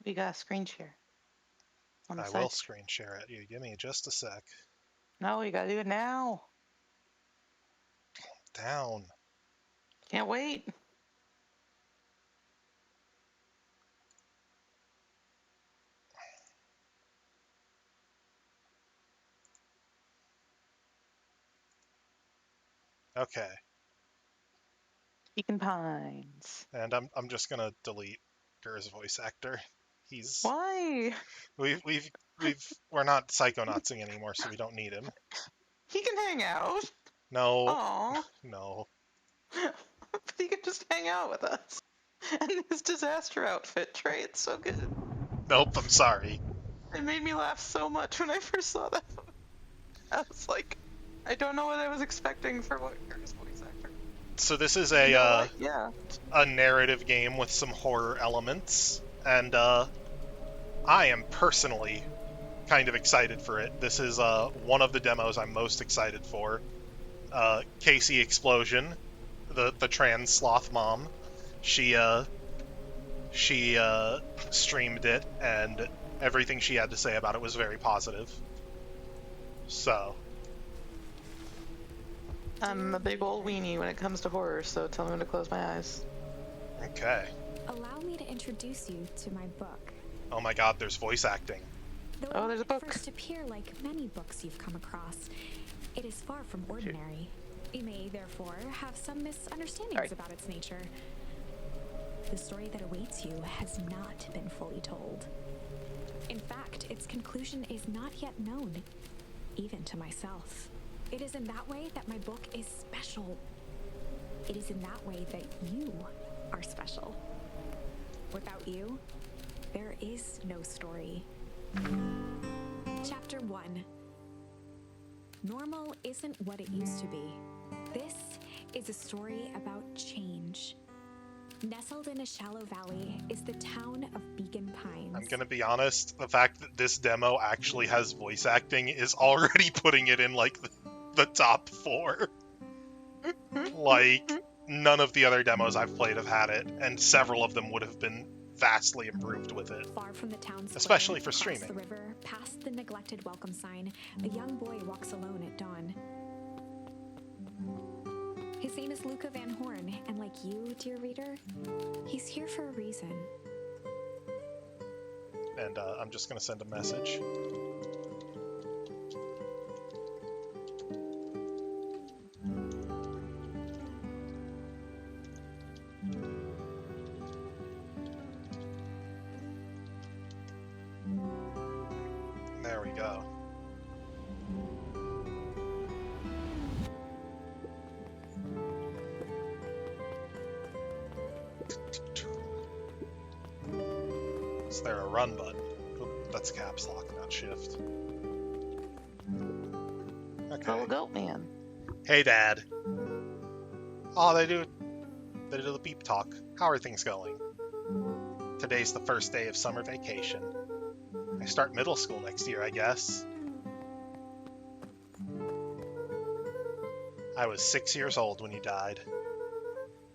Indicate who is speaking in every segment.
Speaker 1: We got a screen share on the
Speaker 2: I
Speaker 1: side.
Speaker 2: will screen share it. You give me just a sec.
Speaker 1: No, you gotta do it now.
Speaker 2: Down.
Speaker 1: Can't wait.
Speaker 2: Okay.
Speaker 1: Pecan Pines.
Speaker 2: And I'm just gonna delete Gur's voice actor. He's
Speaker 1: Why?
Speaker 2: we're not psychonautsing anymore, so we don't need him.
Speaker 1: He can hang out.
Speaker 2: No,
Speaker 1: Aw.
Speaker 2: no.
Speaker 1: But he can just hang out with us. And his disaster outfit, Trey, it's so good.
Speaker 2: Nope, I'm sorry.
Speaker 1: It made me laugh so much when I first saw that. I was like, I don't know what I was expecting for what Gur's voice actor.
Speaker 2: So this is
Speaker 1: You know what? Yeah.
Speaker 2: a narrative game with some horror elements, and I am personally kind of excited for it. This is one of the demos I'm most excited for. Casey Explosion, the trans sloth mom, she streamed it, and everything she had to say about it was very positive. So
Speaker 1: I'm a big old weenie when it comes to horror, so tell me when to close my eyes.
Speaker 2: okay.
Speaker 3: Allow me to introduce you to my book.
Speaker 2: Oh my god, there's voice acting.
Speaker 3: Though
Speaker 1: Oh,
Speaker 3: it
Speaker 1: there's a
Speaker 3: might
Speaker 1: book.
Speaker 3: first appear like many books you've come across, it is far from ordinary. You may therefore have some misunderstandings
Speaker 1: Right.
Speaker 3: about its nature. The story that awaits you has not been fully told. In fact, its conclusion is not yet known, even to myself. It is in that way that my book is special. It is in that way that you are special. Without you, there is no story. Chapter 1. Normal isn't what it used to be. This is a story about change. Nestled in a shallow valley is the town of Beacon Pines.
Speaker 2: I'm gonna be honest, the fact that this demo actually has voice acting is already putting it in, like, the top 4. Like, none of the other demos I've played have had it, and several of them would have been vastly improved with it.
Speaker 3: Far from the town square,
Speaker 2: Especially for
Speaker 3: across
Speaker 2: streaming.
Speaker 3: the river, past the neglected welcome sign, a young boy walks alone at dawn. His name is Luca Van Horn, and like you, dear reader, he's here for a reason.
Speaker 2: And I'm just gonna send a message. There we go. Is there a run button? Oop, that's caps lock, not shift. Okay.
Speaker 1: Little goat man.
Speaker 2: Hey, Dad. Oh, they do the beep talk. How are things going? Today's the first day of summer vacation. I start middle school next year, I guess. I was 6 years old when you died.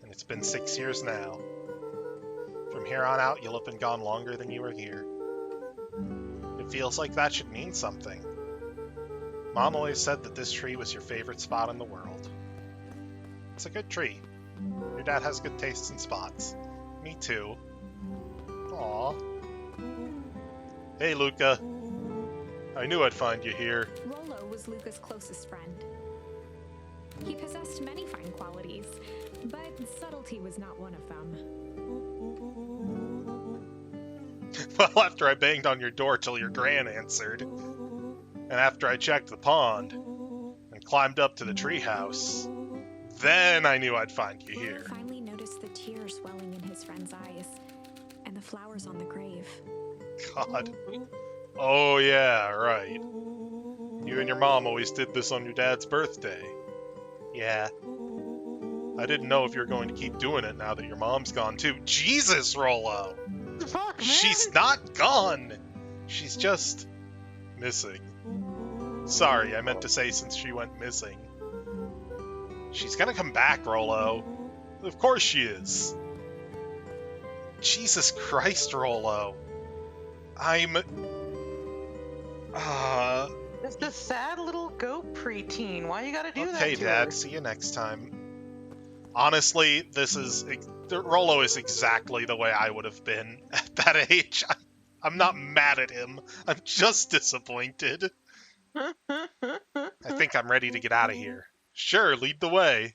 Speaker 2: And it's been 6 years now. From here on out, you'll have been gone longer than you were here. It feels like that should mean something. Mom always said that this tree was your favorite spot in the world. It's a good tree. Your dad has good tastes in spots. Me too. Aw. Hey, Luca. I knew I'd find you here.
Speaker 3: Rollo was Luca's closest friend. He possessed many fine qualities, but subtlety was not one of them.
Speaker 2: Well, after I banged on your door till your gran answered, and after I checked the pond, and climbed up to the treehouse, then I knew I'd find you
Speaker 3: Rollo
Speaker 2: here.
Speaker 3: finally noticed the tears welling in his friend's eyes, and the flowers on the grave.
Speaker 2: God. Oh yeah, right. You and your mom always did this on your dad's birthday. Yeah. I didn't know if you were going to keep doing it now that your mom's gone too. Jesus, Rollo!
Speaker 1: Fuck, man.
Speaker 2: She's not gone! She's just missing. Sorry, I meant to say since she went missing. She's gonna come back, Rollo. Of course she is. Jesus Christ, Rollo. I'm...
Speaker 1: Just a sad little goat preteen. Why you gotta do that
Speaker 2: Okay,
Speaker 1: to
Speaker 2: Dad.
Speaker 1: her?
Speaker 2: See you next time. Honestly, this is... Rollo is exactly the way I would have been at that age. I'm not mad at him. I'm just disappointed. I think I'm ready to get out of here. Sure, lead the way.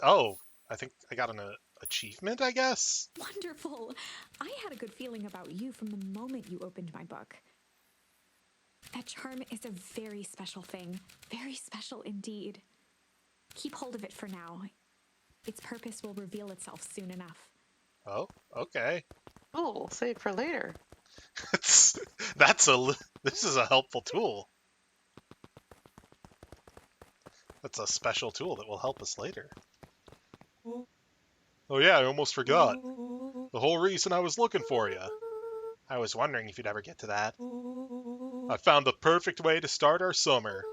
Speaker 2: Oh, I think I got an achievement, I guess?
Speaker 3: Wonderful. I had a good feeling about you from the moment you opened my book. That charm is a very special thing. Very special indeed. Keep hold of it for now. Its purpose will reveal itself soon enough.
Speaker 2: Oh, okay.
Speaker 1: Cool. Save for later.
Speaker 2: This is a helpful tool. That's a special tool that will help us later. Oh yeah, I almost forgot. The whole reason I was looking for you. I was wondering if you'd ever get to that. I found the perfect way to start our summer.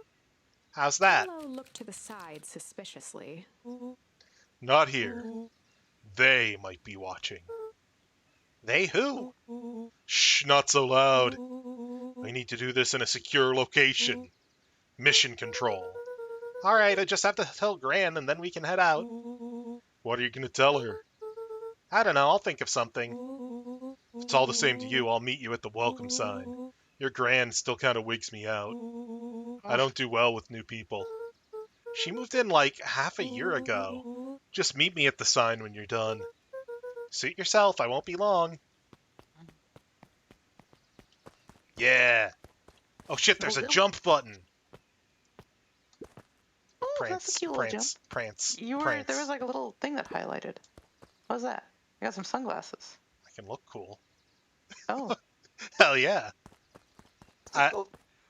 Speaker 2: How's that?
Speaker 3: Hello looked to the side suspiciously.
Speaker 2: Not here. They might be watching. They who? Shh, not so loud. I need to do this in a secure location. Mission control. Alright, I just have to tell Gran and then we can head out. What are you gonna tell her? I don't know, I'll think of something. If it's all the same to you, I'll meet you at the welcome sign. Your Gran still kinda wigs me out. I don't do well with new people. She moved in like half a year ago. Just meet me at the sign when you're done. Suit yourself, I won't be long. Yeah. Oh shit, there's a jump button.
Speaker 1: Oh, that's a cute little jump.
Speaker 2: Prance.
Speaker 1: There was like a little thing that highlighted. What was that? I got some sunglasses.
Speaker 2: I can look cool.
Speaker 1: Oh.
Speaker 2: Hell yeah.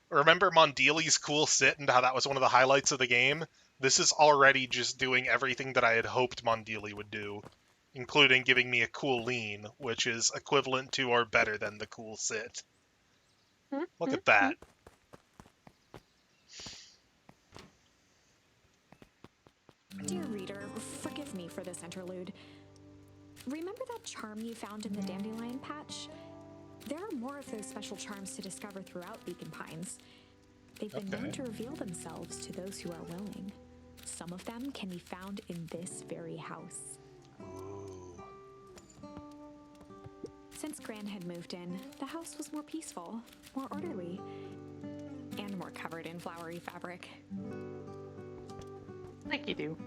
Speaker 2: Remember Mondeli's cool sit and how that was one of the highlights of the game? This is already just doing everything that I had hoped Mondeli would do, including giving me a cool lean, which is equivalent to or better than the cool sit. Look at that.
Speaker 3: Dear reader, forgive me for this interlude. Remember that charm you found in the dandelion patch? There are more of those special charms to discover throughout Beacon Pines. They've been known to reveal themselves to those who are willing. Some of them can be found in this very house.
Speaker 2: Ooh.
Speaker 3: Since Gran had moved in, the house was more peaceful, more orderly, and more covered in flowery fabric.
Speaker 1: Like you do.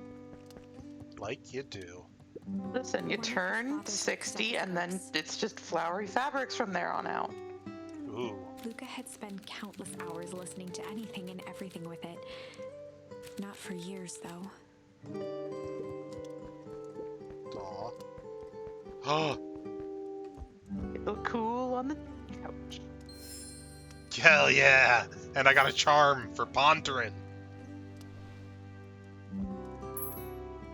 Speaker 2: Like you do.
Speaker 1: Listen, you turn 60 and then it's just flowery fabrics from there on out.
Speaker 2: Ooh.
Speaker 3: Luca had spent countless hours listening to anything and everything with it. Not for years, though.
Speaker 2: Aw.
Speaker 1: You look cool on the couch.
Speaker 2: Hell yeah! And I got a charm for Ponderin.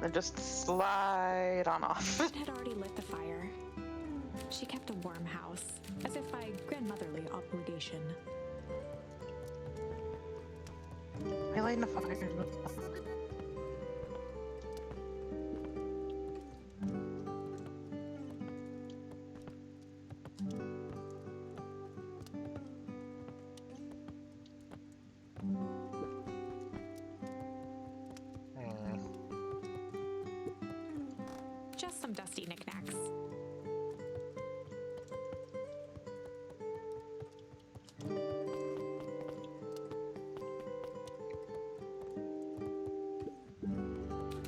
Speaker 1: Then just slide on off.
Speaker 3: Gran had already lit the fire. She kept a warm house, as if by grandmotherly obligation.
Speaker 1: I light a fire.
Speaker 3: Just some dusty knickknacks.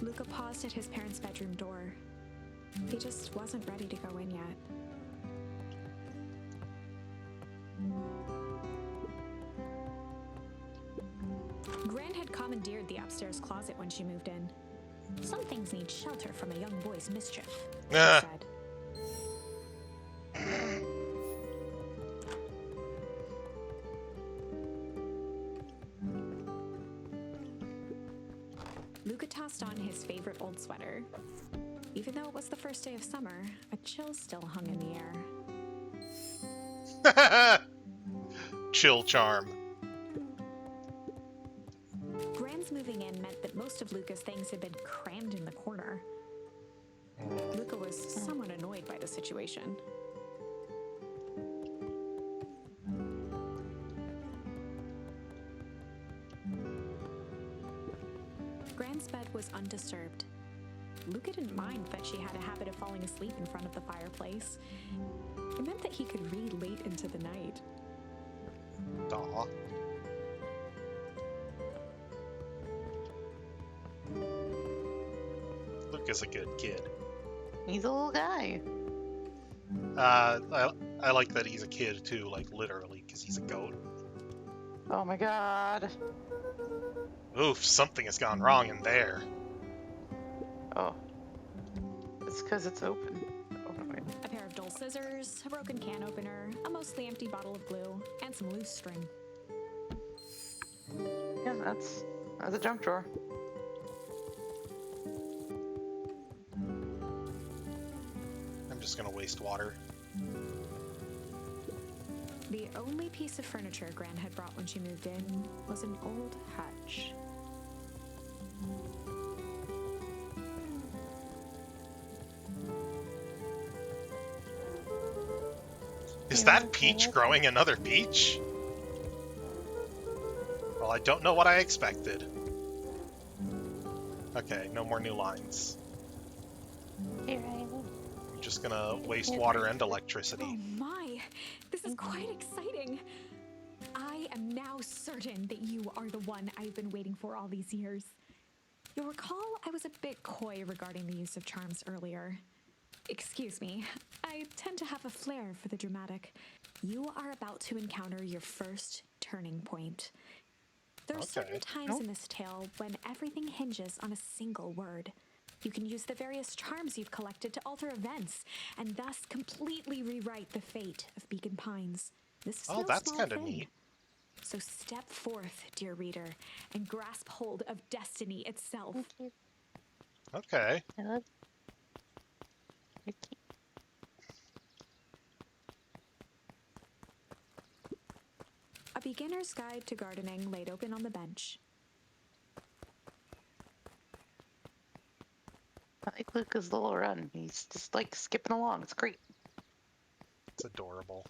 Speaker 3: Luca paused at his parents' bedroom door. He just wasn't ready to go in yet. Gran had commandeered the upstairs closet when she moved in. Some things need shelter from a young boy's mischief, she said. Luca tossed on his favorite old sweater. Even though it was the first day of summer, a chill still hung in the air.
Speaker 2: Chill charm.
Speaker 3: Gran Gran's bed was undisturbed. Luca didn't mind that she had a habit of falling asleep in front of the fireplace. It meant that he could read late into the night.
Speaker 2: Aw. Luke is a good kid.
Speaker 1: He's a little guy.
Speaker 2: I like that he's a kid too, like literally, because he's a goat.
Speaker 1: Oh my god.
Speaker 2: Oof, something has gone wrong in there.
Speaker 1: Oh. It's because it's open. Oh, wait.
Speaker 3: A pair of dull scissors, a broken can opener, a mostly empty bottle of glue, and some loose string.
Speaker 1: Yeah, that's a junk drawer.
Speaker 2: I'm just gonna waste water.
Speaker 3: The only piece of furniture Gran had brought when she moved in was an old hutch.
Speaker 2: Is that peach growing another peach? Well, I don't know what I expected. Okay, no more new lines.
Speaker 1: Here I am.
Speaker 2: I'm just gonna waste water and
Speaker 3: Oh
Speaker 2: electricity.
Speaker 3: my, this is quite exciting. I am now certain that you are the one I've been waiting for all these years. You'll recall I was a bit coy regarding the use of charms earlier. Excuse me, I tend to have a flair for the dramatic. You are about to encounter your first turning point. There are certain times in this tale when everything hinges on a single word. You can use the various charms you've collected to alter events, and thus completely rewrite the fate of Beacon Pines. This is no
Speaker 2: that's
Speaker 3: small
Speaker 2: kinda
Speaker 3: thing.
Speaker 2: neat.
Speaker 3: So step forth, dear reader, and grasp hold of destiny itself.
Speaker 2: Okay.
Speaker 1: I love Mickey.
Speaker 3: A beginner's guide to gardening laid open on the bench.
Speaker 1: I like Luca's little run. He's just like skipping along. It's great.
Speaker 2: It's adorable.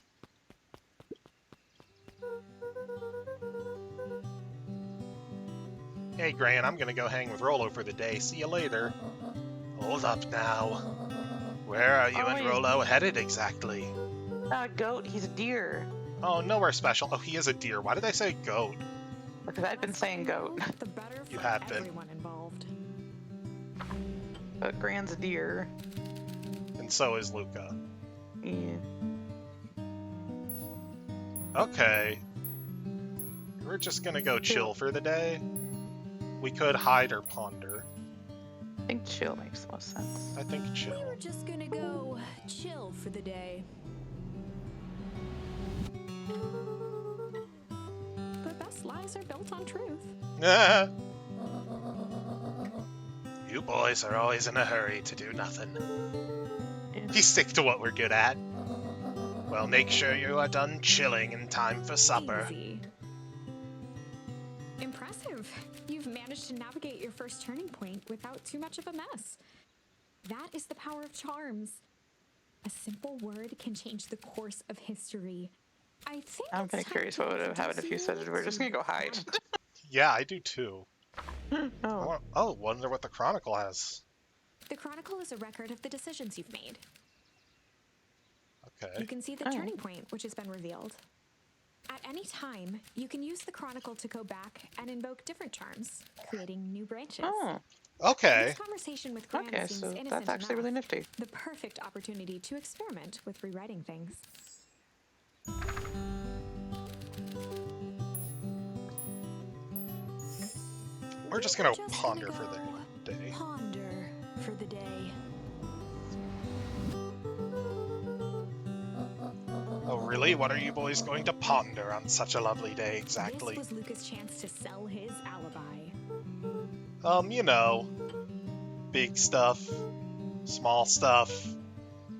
Speaker 2: Hey, Gran, I'm gonna go hang with Rolo for the day. See you later. Hold up now. Where are you and
Speaker 1: wait.
Speaker 2: Rolo headed exactly?
Speaker 1: Not a goat. He's a deer.
Speaker 2: Oh, nowhere special. Oh, he is a deer. Why did I say goat?
Speaker 1: Because I've been saying goat,
Speaker 3: The better
Speaker 2: You
Speaker 3: for
Speaker 2: have been.
Speaker 3: everyone involved.
Speaker 1: but Gran's a deer.
Speaker 2: And so is Luca.
Speaker 1: Yeah.
Speaker 2: Okay. We're just gonna go chill for the day. We could hide or ponder.
Speaker 1: I think chill makes the most sense.
Speaker 2: I think chill.
Speaker 3: We're just gonna go chill for the day. The best lies are built on truth.
Speaker 2: You boys are always in a hurry to do nothing.
Speaker 1: Yeah.
Speaker 2: We stick to what we're good at. Well, make sure you are done chilling in time for supper.
Speaker 3: Easy. Impressive. You've managed to navigate your first turning point without too much of a mess. That is the power of charms. A simple word can change the course of history. I think
Speaker 1: I'm
Speaker 3: it's
Speaker 1: kind of
Speaker 3: time
Speaker 1: curious
Speaker 3: to
Speaker 1: what would have happened if you said
Speaker 3: introduce
Speaker 1: it. We're just gonna go hide.
Speaker 3: to
Speaker 2: Yeah, I do too.
Speaker 1: Oh.
Speaker 2: Oh, wonder what the Chronicle has.
Speaker 3: The Chronicle is a record of the decisions you've made.
Speaker 2: Okay.
Speaker 3: You can see the
Speaker 1: Oh.
Speaker 3: turning point, which has been revealed. At any time, you can use the Chronicle to go back and invoke different charms, creating new branches.
Speaker 1: Oh.
Speaker 2: Okay.
Speaker 3: This conversation with Gran
Speaker 1: Okay,
Speaker 3: seems
Speaker 1: so
Speaker 3: innocent
Speaker 1: that's actually
Speaker 3: enough.
Speaker 1: really nifty.
Speaker 3: The perfect opportunity to experiment with rewriting things.
Speaker 2: We're just gonna
Speaker 3: Just
Speaker 2: ponder
Speaker 3: gonna
Speaker 2: for
Speaker 3: go
Speaker 2: the day.
Speaker 3: Ponder for the day.
Speaker 2: Oh, really? What are you boys going to ponder on such a lovely day exactly?
Speaker 3: This was Luca's chance to sell his alibi.
Speaker 2: You know, big stuff, small stuff,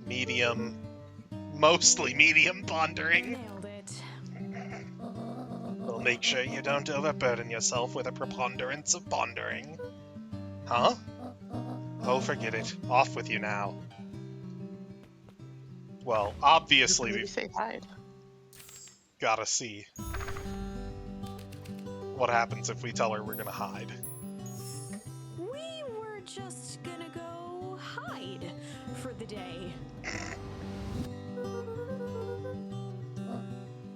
Speaker 2: medium, mostly medium pondering.
Speaker 3: Nailed it.
Speaker 2: Well, make sure you don't overburden yourself with a preponderance of pondering. Huh? Oh, forget it. Off with you now. Well, obviously
Speaker 1: You
Speaker 2: we've
Speaker 1: say hide.
Speaker 2: gotta see what happens if we tell her we're gonna hide.
Speaker 3: day.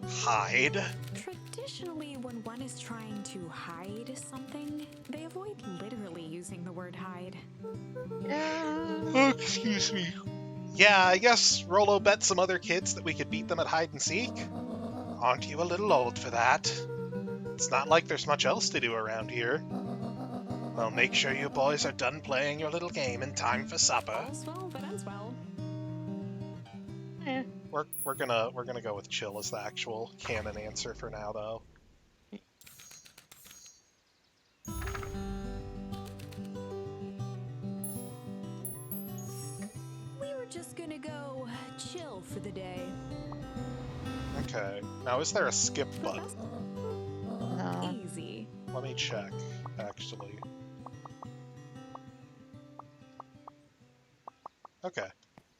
Speaker 2: Hide?
Speaker 3: Traditionally, when one is trying to hide something, they avoid literally using the word hide.
Speaker 1: Yeah.
Speaker 2: Excuse me. Yeah, I guess Rolo bet some other kids that we could beat them at hide and seek. Aren't you a little old for that? It's not like there's much else to do around here. Well, make sure you boys are done playing your little game in time for supper.
Speaker 3: All's well that ends well.
Speaker 1: Eh.
Speaker 2: We're gonna go with chill as the actual canon answer for now, though.
Speaker 3: We were just gonna go chill for the day.
Speaker 2: Okay. Now, is there a skip button?
Speaker 1: No.
Speaker 3: Easy.
Speaker 2: Let me check, actually. Okay.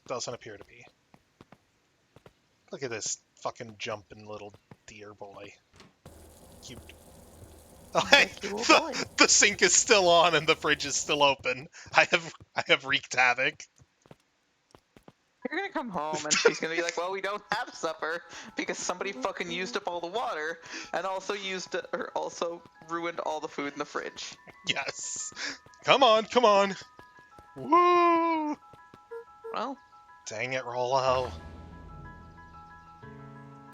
Speaker 2: Doesn't appear to be. Look at this fucking jumping little deer boy. Cute. Like,
Speaker 1: cute little boy.
Speaker 2: the sink is still on and the fridge is still open. I have wreaked havoc.
Speaker 1: You're gonna come home and she's gonna be like, well, we don't have supper because somebody fucking used up all the water and also also ruined all the food in the fridge.
Speaker 2: Yes. Come on, come on. Woo!
Speaker 1: Well,
Speaker 2: Dang it, Rollo.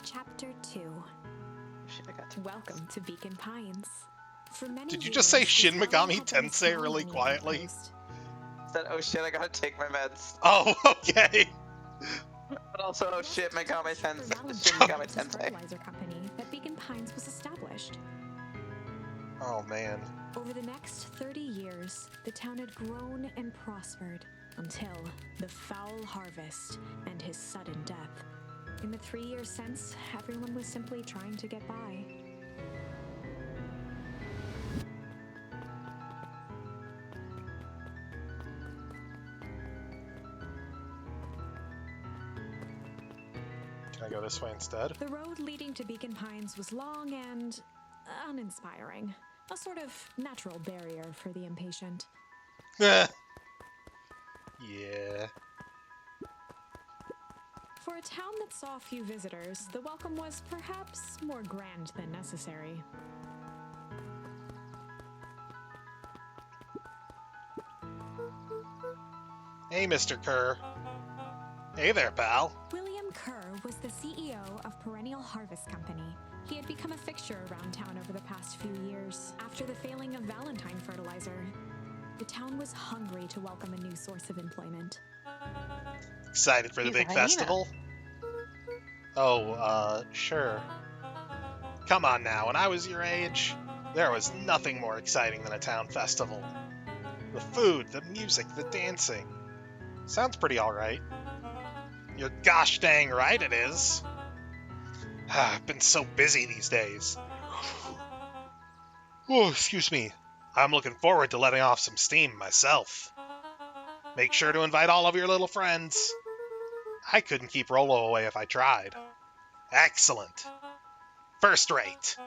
Speaker 3: Chapter 2.
Speaker 1: shit, I got to.
Speaker 3: Welcome to Beacon Pines. For many
Speaker 2: Did you just say
Speaker 3: years,
Speaker 2: Shin
Speaker 3: this valley
Speaker 2: Megami
Speaker 3: had been a
Speaker 2: Tensei
Speaker 3: small
Speaker 2: really
Speaker 3: mining
Speaker 2: quietly?
Speaker 3: outpost.
Speaker 1: Said, oh shit, I gotta take my meds.
Speaker 2: Oh, okay.
Speaker 1: But also, oh shit, Megami
Speaker 3: For
Speaker 1: Tensei.
Speaker 3: Valentine,
Speaker 1: Shin Megami
Speaker 3: it's a
Speaker 1: Tensei.
Speaker 3: fertilizer company that Beacon Pines was established.
Speaker 2: Oh, man.
Speaker 3: Over the next 30 years, the town had grown and prospered until the foul harvest and his sudden death. In the 3 years since, everyone was simply trying to get by.
Speaker 2: Can I go this way instead?
Speaker 3: The road leading to Beacon Pines was long and uninspiring, a sort of natural barrier for the impatient.
Speaker 2: Yeah.
Speaker 3: For a town that saw few visitors, the welcome was perhaps more grand than necessary.
Speaker 2: Hey, Mr. Kerr. Hey there, pal.
Speaker 3: William Kerr was the CEO of Perennial Harvest Company. He had become a fixture around town over the past few years. After the failing of Valentine fertilizer, the town was hungry to welcome a new source of employment.
Speaker 2: Excited for the
Speaker 1: He's a
Speaker 2: big
Speaker 1: hyena.
Speaker 2: festival? Oh, sure. Come on now, when I was your age, there was nothing more exciting than a town festival. The food, the music, the dancing. Sounds pretty alright. You're gosh dang right it is. I've been so busy these days. Oh, excuse me. I'm looking forward to letting off some steam myself. Make sure to invite all of your little friends. I couldn't keep Rolo away if I tried. Excellent. First rate.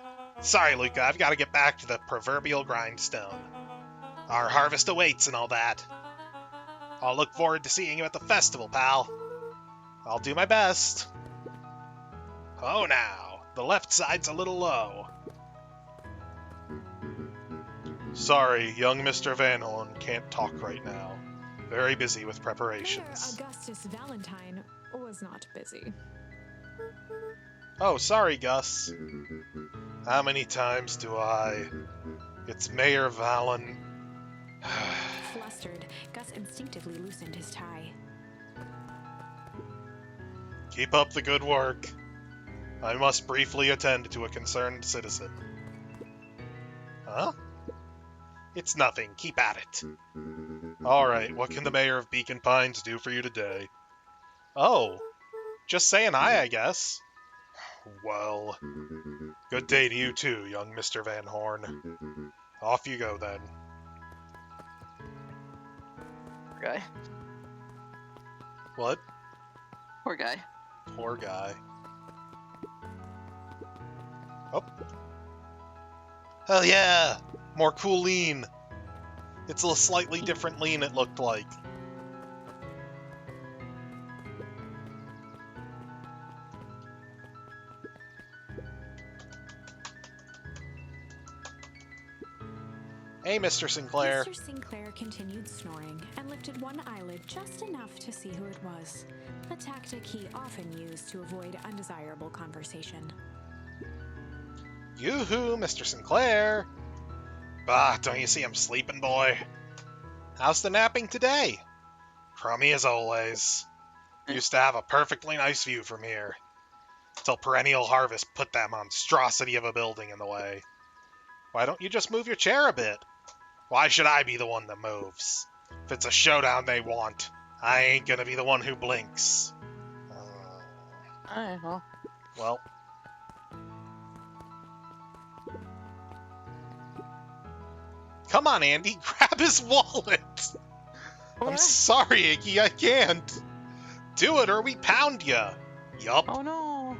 Speaker 2: Sorry, Luca, I've got to get back to the proverbial grindstone. Our harvest awaits and all that. I'll look forward to seeing you at the festival, pal. I'll do my best. Oh, now. The left side's a little low. Sorry, young Mr. Van Horn can't talk right now. Very busy with
Speaker 3: Mayor
Speaker 2: preparations.
Speaker 3: Augustus Valentine was not busy.
Speaker 2: Oh, sorry, Gus. How many times do I... It's Mayor Valen...
Speaker 3: Flustered, Gus instinctively loosened his tie.
Speaker 2: Keep up the good work. I must briefly attend to a concerned citizen. Huh? It's nothing. Keep at it. Alright, what can the mayor of Beacon Pines do for you today? Oh, just saying hi, I guess. Well, good day to you too, young Mr. Van Horn. Off you go, then.
Speaker 1: Poor guy.
Speaker 2: What?
Speaker 1: Poor guy.
Speaker 2: Poor guy. Oh. Hell yeah! More cool lean. It's a slightly different lean, it looked like. Hey, Mr. Sinclair.
Speaker 3: Mr. Sinclair continued snoring and lifted one eyelid just enough to see who it was, a tactic he often used to avoid undesirable conversation.
Speaker 2: Yoo-hoo, Mr. Sinclair. Bah, don't you see I'm sleeping, boy? How's the napping today? Crummy as always. Used to have a perfectly nice view from here. Till Perennial Harvest put that monstrosity of a building in the way. Why don't you just move your chair a bit? Why should I be the one that moves? If it's a showdown they want, I ain't gonna be the one who blinks.
Speaker 1: Alright, well.
Speaker 2: Well. Come on, Andy, grab his wallet! I'm
Speaker 1: What?
Speaker 2: sorry, Iggy, I can't. Do it or we pound ya. Yup.
Speaker 1: Oh no.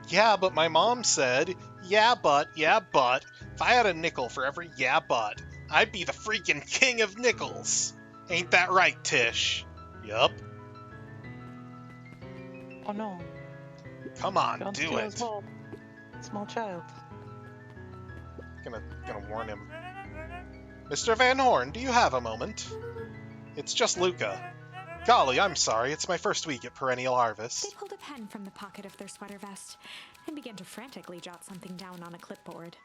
Speaker 2: Yeah, but my mom said, yeah, but, if I had a nickel for every yeah, but, I'd be the freaking king of nickels. Ain't that right, Tish? Yup.
Speaker 1: Oh no.
Speaker 2: Come on,
Speaker 1: Don't
Speaker 2: do
Speaker 1: steal
Speaker 2: it.
Speaker 1: his ball. Small child.
Speaker 2: Gonna warn him. Mr. Van Horn, do you have a moment? It's just Luca. Golly, I'm sorry, it's my first week at Perennial
Speaker 3: They
Speaker 2: Harvest.
Speaker 3: pulled a pen from the pocket of their sweater vest and began to frantically jot something down on a clipboard.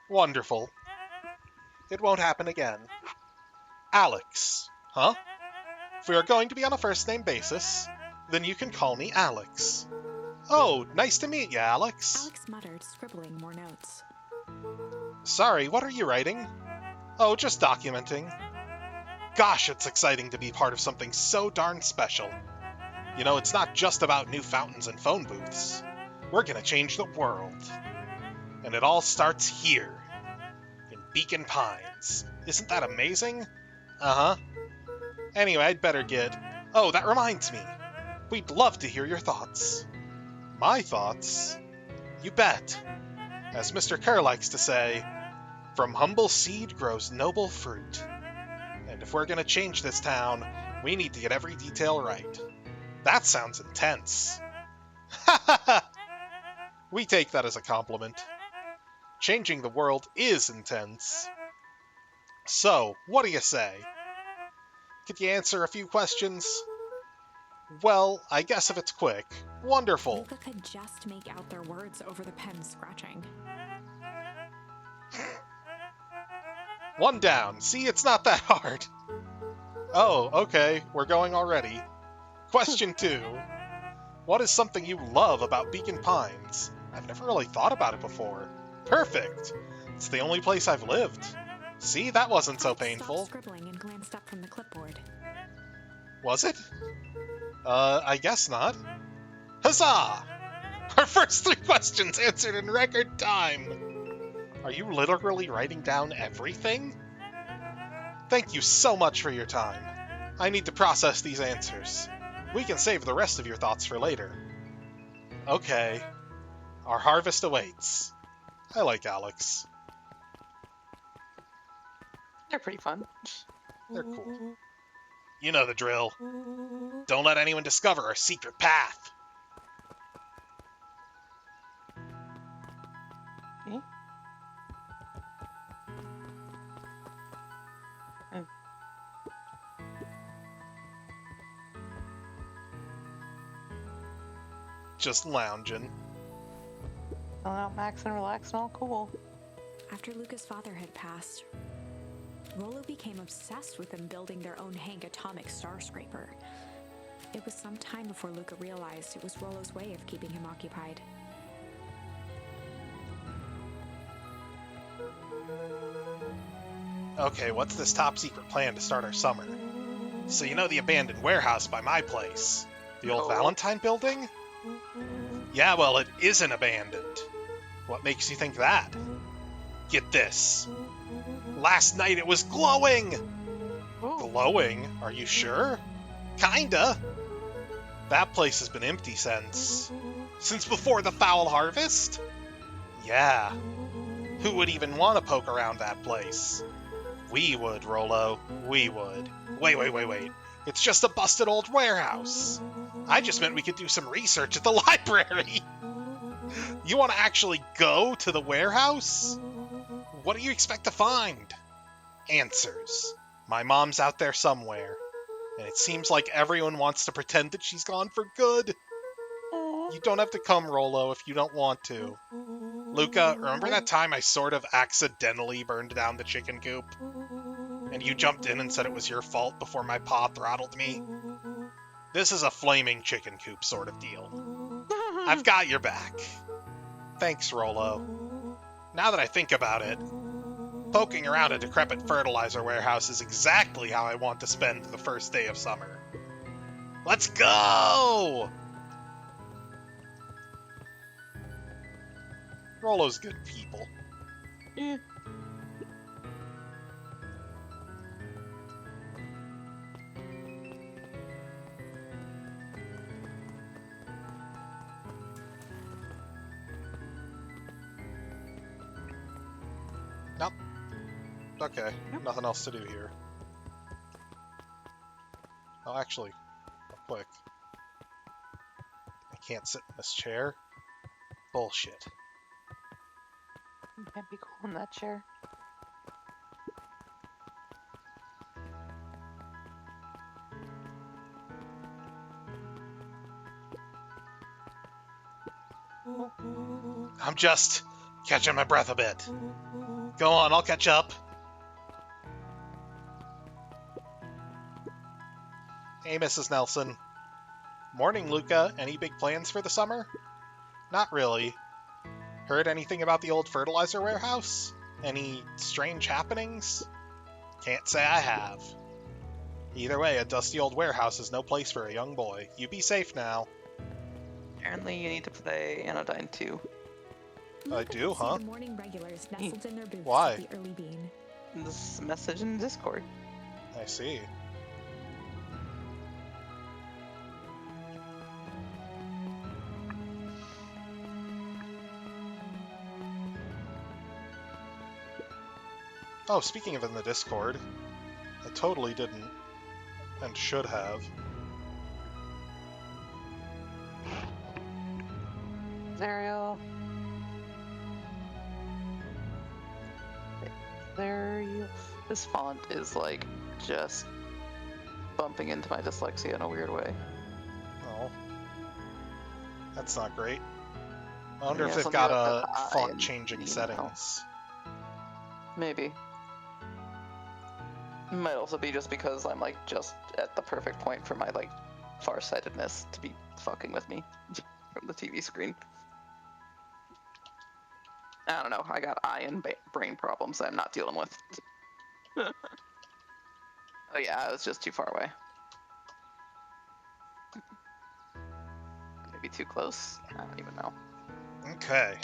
Speaker 2: Wonderful. It won't happen again. Alex. Huh? If we are going to be on a first-name basis, then you can call me Alex. Oh, nice to meet you, Alex.
Speaker 3: Alex muttered, scribbling more notes.
Speaker 2: Sorry, what are you writing? Oh, just documenting. Gosh, it's exciting to be part of something so darn special. You know, it's not just about new fountains and phone booths. We're gonna change the world. And it all starts here, in Beacon Pines. Isn't that amazing? Uh-huh. Anyway, I'd better get... Oh, that reminds me. We'd love to hear your thoughts. My thoughts? You bet. As Mr. Kerr likes to say, from humble seed grows noble fruit. And if we're gonna change this town, we need to get every detail right. That sounds intense. Ha ha ha! We take that as a compliment. Changing the world is intense. So, what do you say? Could you answer a few questions? Well, I guess if it's quick. Wonderful.
Speaker 3: Luca could just make out their words over the pen scratching.
Speaker 2: One down. See, it's not that hard. Oh, okay. We're going already. Question 2. What is something you love about Beacon Pines? I've never really thought about it before. Perfect. It's the only place I've lived. See, that wasn't so
Speaker 3: Alex
Speaker 2: painful.
Speaker 3: stopped scribbling and glanced up from the clipboard.
Speaker 2: Was it? I guess not. Huzzah! Our first 3 questions answered in record time! Are you literally writing down everything? Thank you so much for your time. I need to process these answers. We can save the rest of your thoughts for later. Okay. Our harvest awaits. I like Alex.
Speaker 1: They're pretty fun.
Speaker 2: They're cool. You know the drill. Don't let anyone discover our secret path.
Speaker 1: Hmm?
Speaker 2: Just lounging.
Speaker 1: Chill out, Max, and relax, and all cool.
Speaker 3: After Luca's father had passed, Rollo became obsessed with them building their own Hank atomic star scraper. It was some time before Luca realized it was Rollo's way of keeping him occupied.
Speaker 2: Okay, what's this top secret plan to start our summer? So you know the abandoned warehouse by my place? The old
Speaker 1: Oh.
Speaker 2: Valentine building? Yeah, well, it isn't abandoned. What makes you think that? Get this. Last night it was glowing!
Speaker 1: Ooh.
Speaker 2: Glowing? Are you sure? Kinda. That place has been empty since before the foul harvest? Yeah. Who would even want to poke around that place? We would, Rollo. We would. Wait. It's just a busted old warehouse. I just meant we could do some research at the library. You want to actually go to the warehouse? What do you expect to find? Answers. My mom's out there somewhere, and it seems like everyone wants to pretend that she's gone for good. You don't have to come, Rolo, if you don't want to. Luca, remember that time I sort of accidentally burned down the chicken coop? And you jumped in and said it was your fault before my paw throttled me? This is a flaming chicken coop sort of deal. I've got your back. Thanks, Rolo. Now that I think about it, poking around a decrepit fertilizer warehouse is exactly how I want to spend the first day of summer. Let's go! Rolo's good people.
Speaker 1: Yeah.
Speaker 2: Nope. Okay, nothing else to do here. Oh, actually, real quick. I can't sit in this chair? Bullshit.
Speaker 1: You can't be cool in that chair.
Speaker 2: I'm just catching my breath a bit. Go on, I'll catch up. Hey, Mrs. Nelson. Morning, Luca. Any big plans for the summer? Not really. Heard anything about the old fertilizer warehouse? Any strange happenings? Can't say I have. Either way, a dusty old warehouse is no place for a young boy. You be safe now.
Speaker 1: Apparently you need to play Anodyne 2.
Speaker 2: I do, huh?
Speaker 3: The morning regulars nestled in their booths
Speaker 2: Why?
Speaker 3: at the early bean.
Speaker 1: This message in Discord.
Speaker 2: I see. Oh, speaking of in the Discord, I totally didn't, and should have.
Speaker 1: Zariel. There you. This font is like just bumping into my dyslexia in a weird way.
Speaker 2: Oh. That's not great. I wonder if
Speaker 1: Yeah,
Speaker 2: they've
Speaker 1: something
Speaker 2: got
Speaker 1: about the I
Speaker 2: font
Speaker 1: and
Speaker 2: changing
Speaker 1: E
Speaker 2: settings.
Speaker 1: Maybe. Might also be just because I'm like just at the perfect point for my like farsightedness to be fucking with me from the TV screen. I don't know. I got eye and brain problems I'm not dealing with. Oh yeah, I was just too far away. Maybe too close. I don't even know.
Speaker 2: Okay.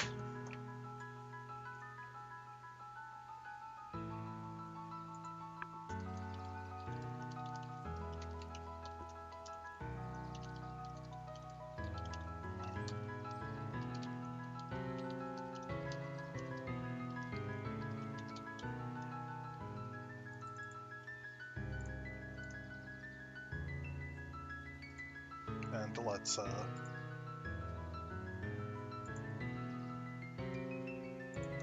Speaker 2: And let's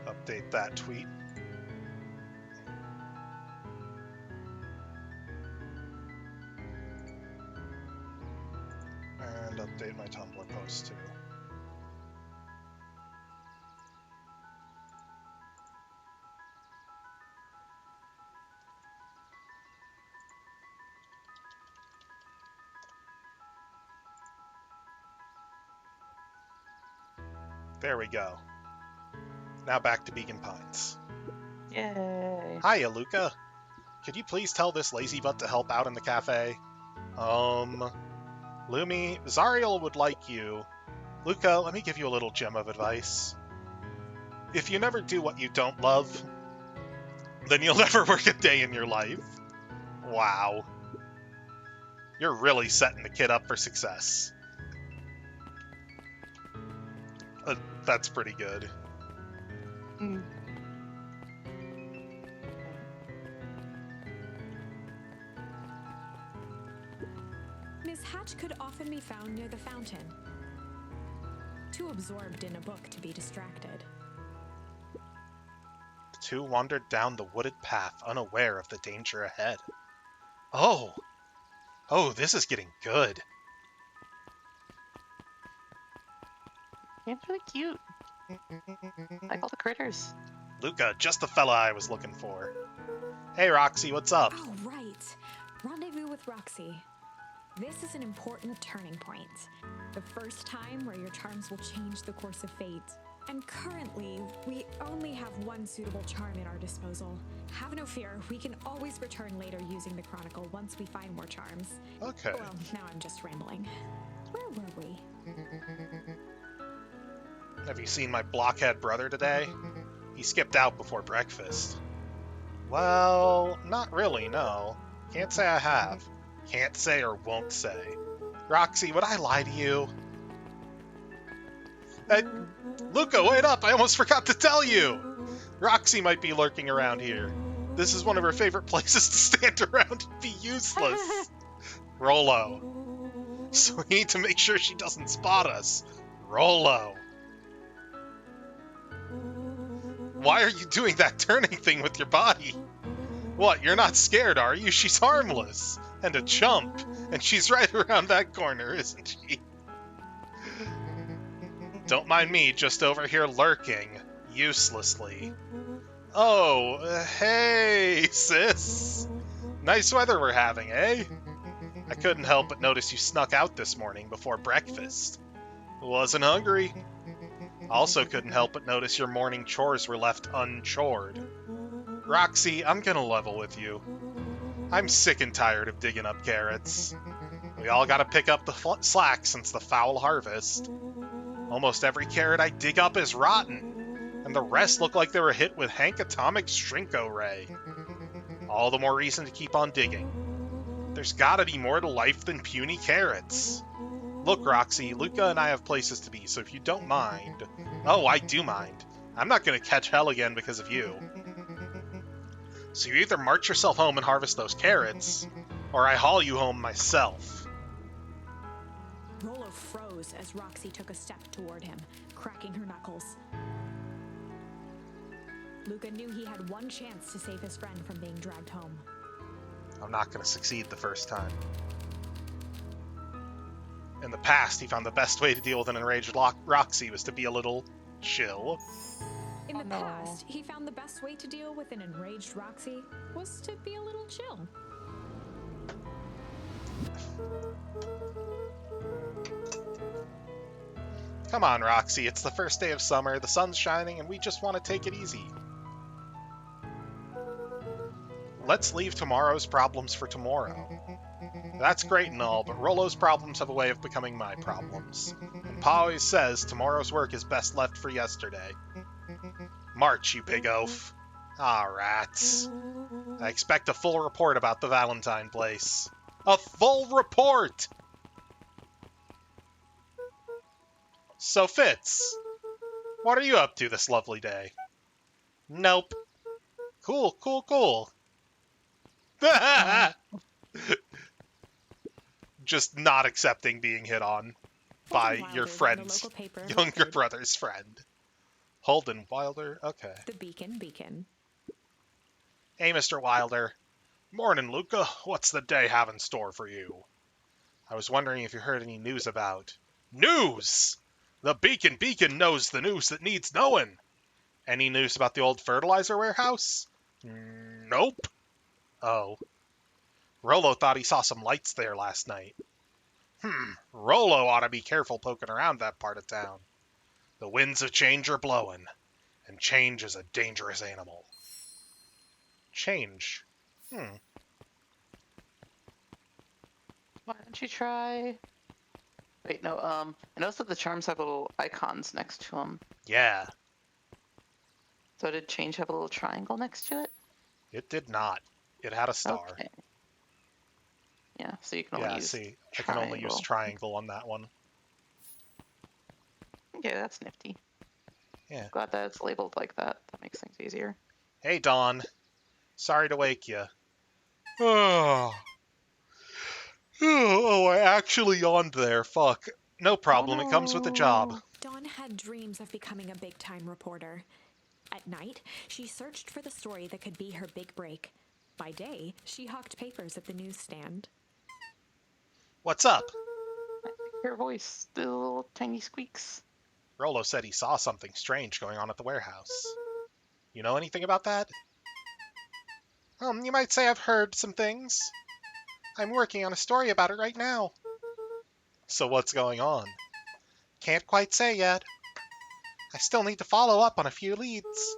Speaker 2: update that tweet. And update my Tumblr post too. There we go. Now back to Beacon Pines.
Speaker 1: Yay.
Speaker 2: Hiya, Luca. Could you please tell this lazy butt to help out in the cafe? Lumi, Zariel would like you. Luca, let me give you a little gem of advice. If you never do what you don't love, then you'll never work a day in your life. Wow. You're really setting the kid up for success. That's pretty good.
Speaker 3: Miss Hatch could often be found near the fountain, too absorbed in a book to be distracted.
Speaker 2: two wandered down the wooded path, unaware of the danger ahead. Oh! Oh, this is getting good.
Speaker 1: Game's really cute. Like all the critters.
Speaker 2: Luca, just the fella I was looking for. Hey, Roxy, what's up?
Speaker 3: Oh, right. Rendezvous with Roxy. This is an important turning point. The first time where your charms will change the course of fate. And currently, we only have one suitable charm at our disposal. Have no fear, we can always return later using the Chronicle once we find more charms.
Speaker 2: Okay.
Speaker 3: Well, now I'm just rambling. Where were we?
Speaker 2: Have you seen my blockhead brother today? He skipped out before breakfast. Well, not really, no. Can't say I have. Can't say or won't say. Roxy, would I lie to you? Luca, wait up! I almost forgot to tell you! Roxy might be lurking around here. This is one of her favorite places to stand around and be useless. Rollo. So we need to make sure she doesn't spot us. Rollo. Why are you doing that turning thing with your body? What, you're not scared, are you? She's harmless. And a chump. And she's right around that corner, isn't she? Don't mind me, just over here lurking. Uselessly. Oh, hey, sis. Nice weather we're having, eh? I couldn't help but notice you snuck out this morning before breakfast. Wasn't hungry. Also couldn't help but notice your morning chores were left unchored. Roxy, I'm gonna level with you. I'm sick and tired of digging up carrots. We all gotta pick up the slack since the foul harvest. Almost every carrot I dig up is rotten, and the rest look like they were hit with Hank Atomic Strinko Ray. All the more reason to keep on digging. There's gotta be more to life than puny carrots. Look, Roxy, Luca and I have places to be, so if you don't mind... Oh, I do mind. I'm not gonna catch hell again because of you. So you either march yourself home and harvest those carrots, or I haul you home myself.
Speaker 3: Rollo froze as Roxy took a step toward him, cracking her knuckles. Luca knew he had one chance to save his friend from being dragged home.
Speaker 2: I'm not going to succeed the first time. In the past, he found the best way to deal with an enraged Roxy was to be a little chill.
Speaker 3: In the past, he found the best way to deal with an enraged Roxy was to be a little chill.
Speaker 2: Come on, Roxy, it's the first day of summer, the sun's shining, and we just want to take it easy. Let's leave tomorrow's problems for tomorrow. That's great and all, but Rollo's problems have a way of becoming my problems. And Pa always says tomorrow's work is best left for yesterday. March, you big oaf. Ah, rats. I expect a full report about the Valentine place. A full report! So, Fitz, what are you up to this lovely day? Nope. Cool, cool, cool. Just not accepting being hit on by your friend's younger brother's friend. Holden Wilder? Okay.
Speaker 3: The Beacon.
Speaker 2: Hey, Mr. Wilder. Morning, Luca. What's the day have in store for you? I was wondering if you heard any news about... News! The Beacon knows the news that needs knowing. Any news about the old fertilizer warehouse? Nope. Oh. Rollo thought he saw some lights there last night. Rollo ought to be careful poking around that part of town. The winds of change are blowing, and change is a dangerous animal. Change.
Speaker 1: Why don't you try... Wait, no, I noticed that the charms have little icons next to them.
Speaker 2: Yeah.
Speaker 1: So did change have a little triangle next to it?
Speaker 2: It did not. It had a star.
Speaker 1: Okay. Yeah, so you can only use
Speaker 2: see,
Speaker 1: triangle.
Speaker 2: I can only use triangle on that one.
Speaker 1: Okay, that's nifty.
Speaker 2: Yeah.
Speaker 1: Glad that it's labeled like that. That makes things easier.
Speaker 2: Hey, Dawn. Sorry to wake you. Oh, I actually yawned there. Fuck. No problem.
Speaker 1: Oh, no.
Speaker 2: It comes with the job.
Speaker 3: Dawn had dreams of becoming a big-time reporter. At night, she searched for the story that could be her big break. By day, she hawked papers at the newsstand.
Speaker 2: What's up?
Speaker 1: Her voice, the little tiny squeaks.
Speaker 2: Rollo said he saw something strange going on at the warehouse. You know anything about that? You might say I've heard some things. I'm working on a story about it right now. So what's going on? Can't quite say yet. I still need to follow up on a few leads.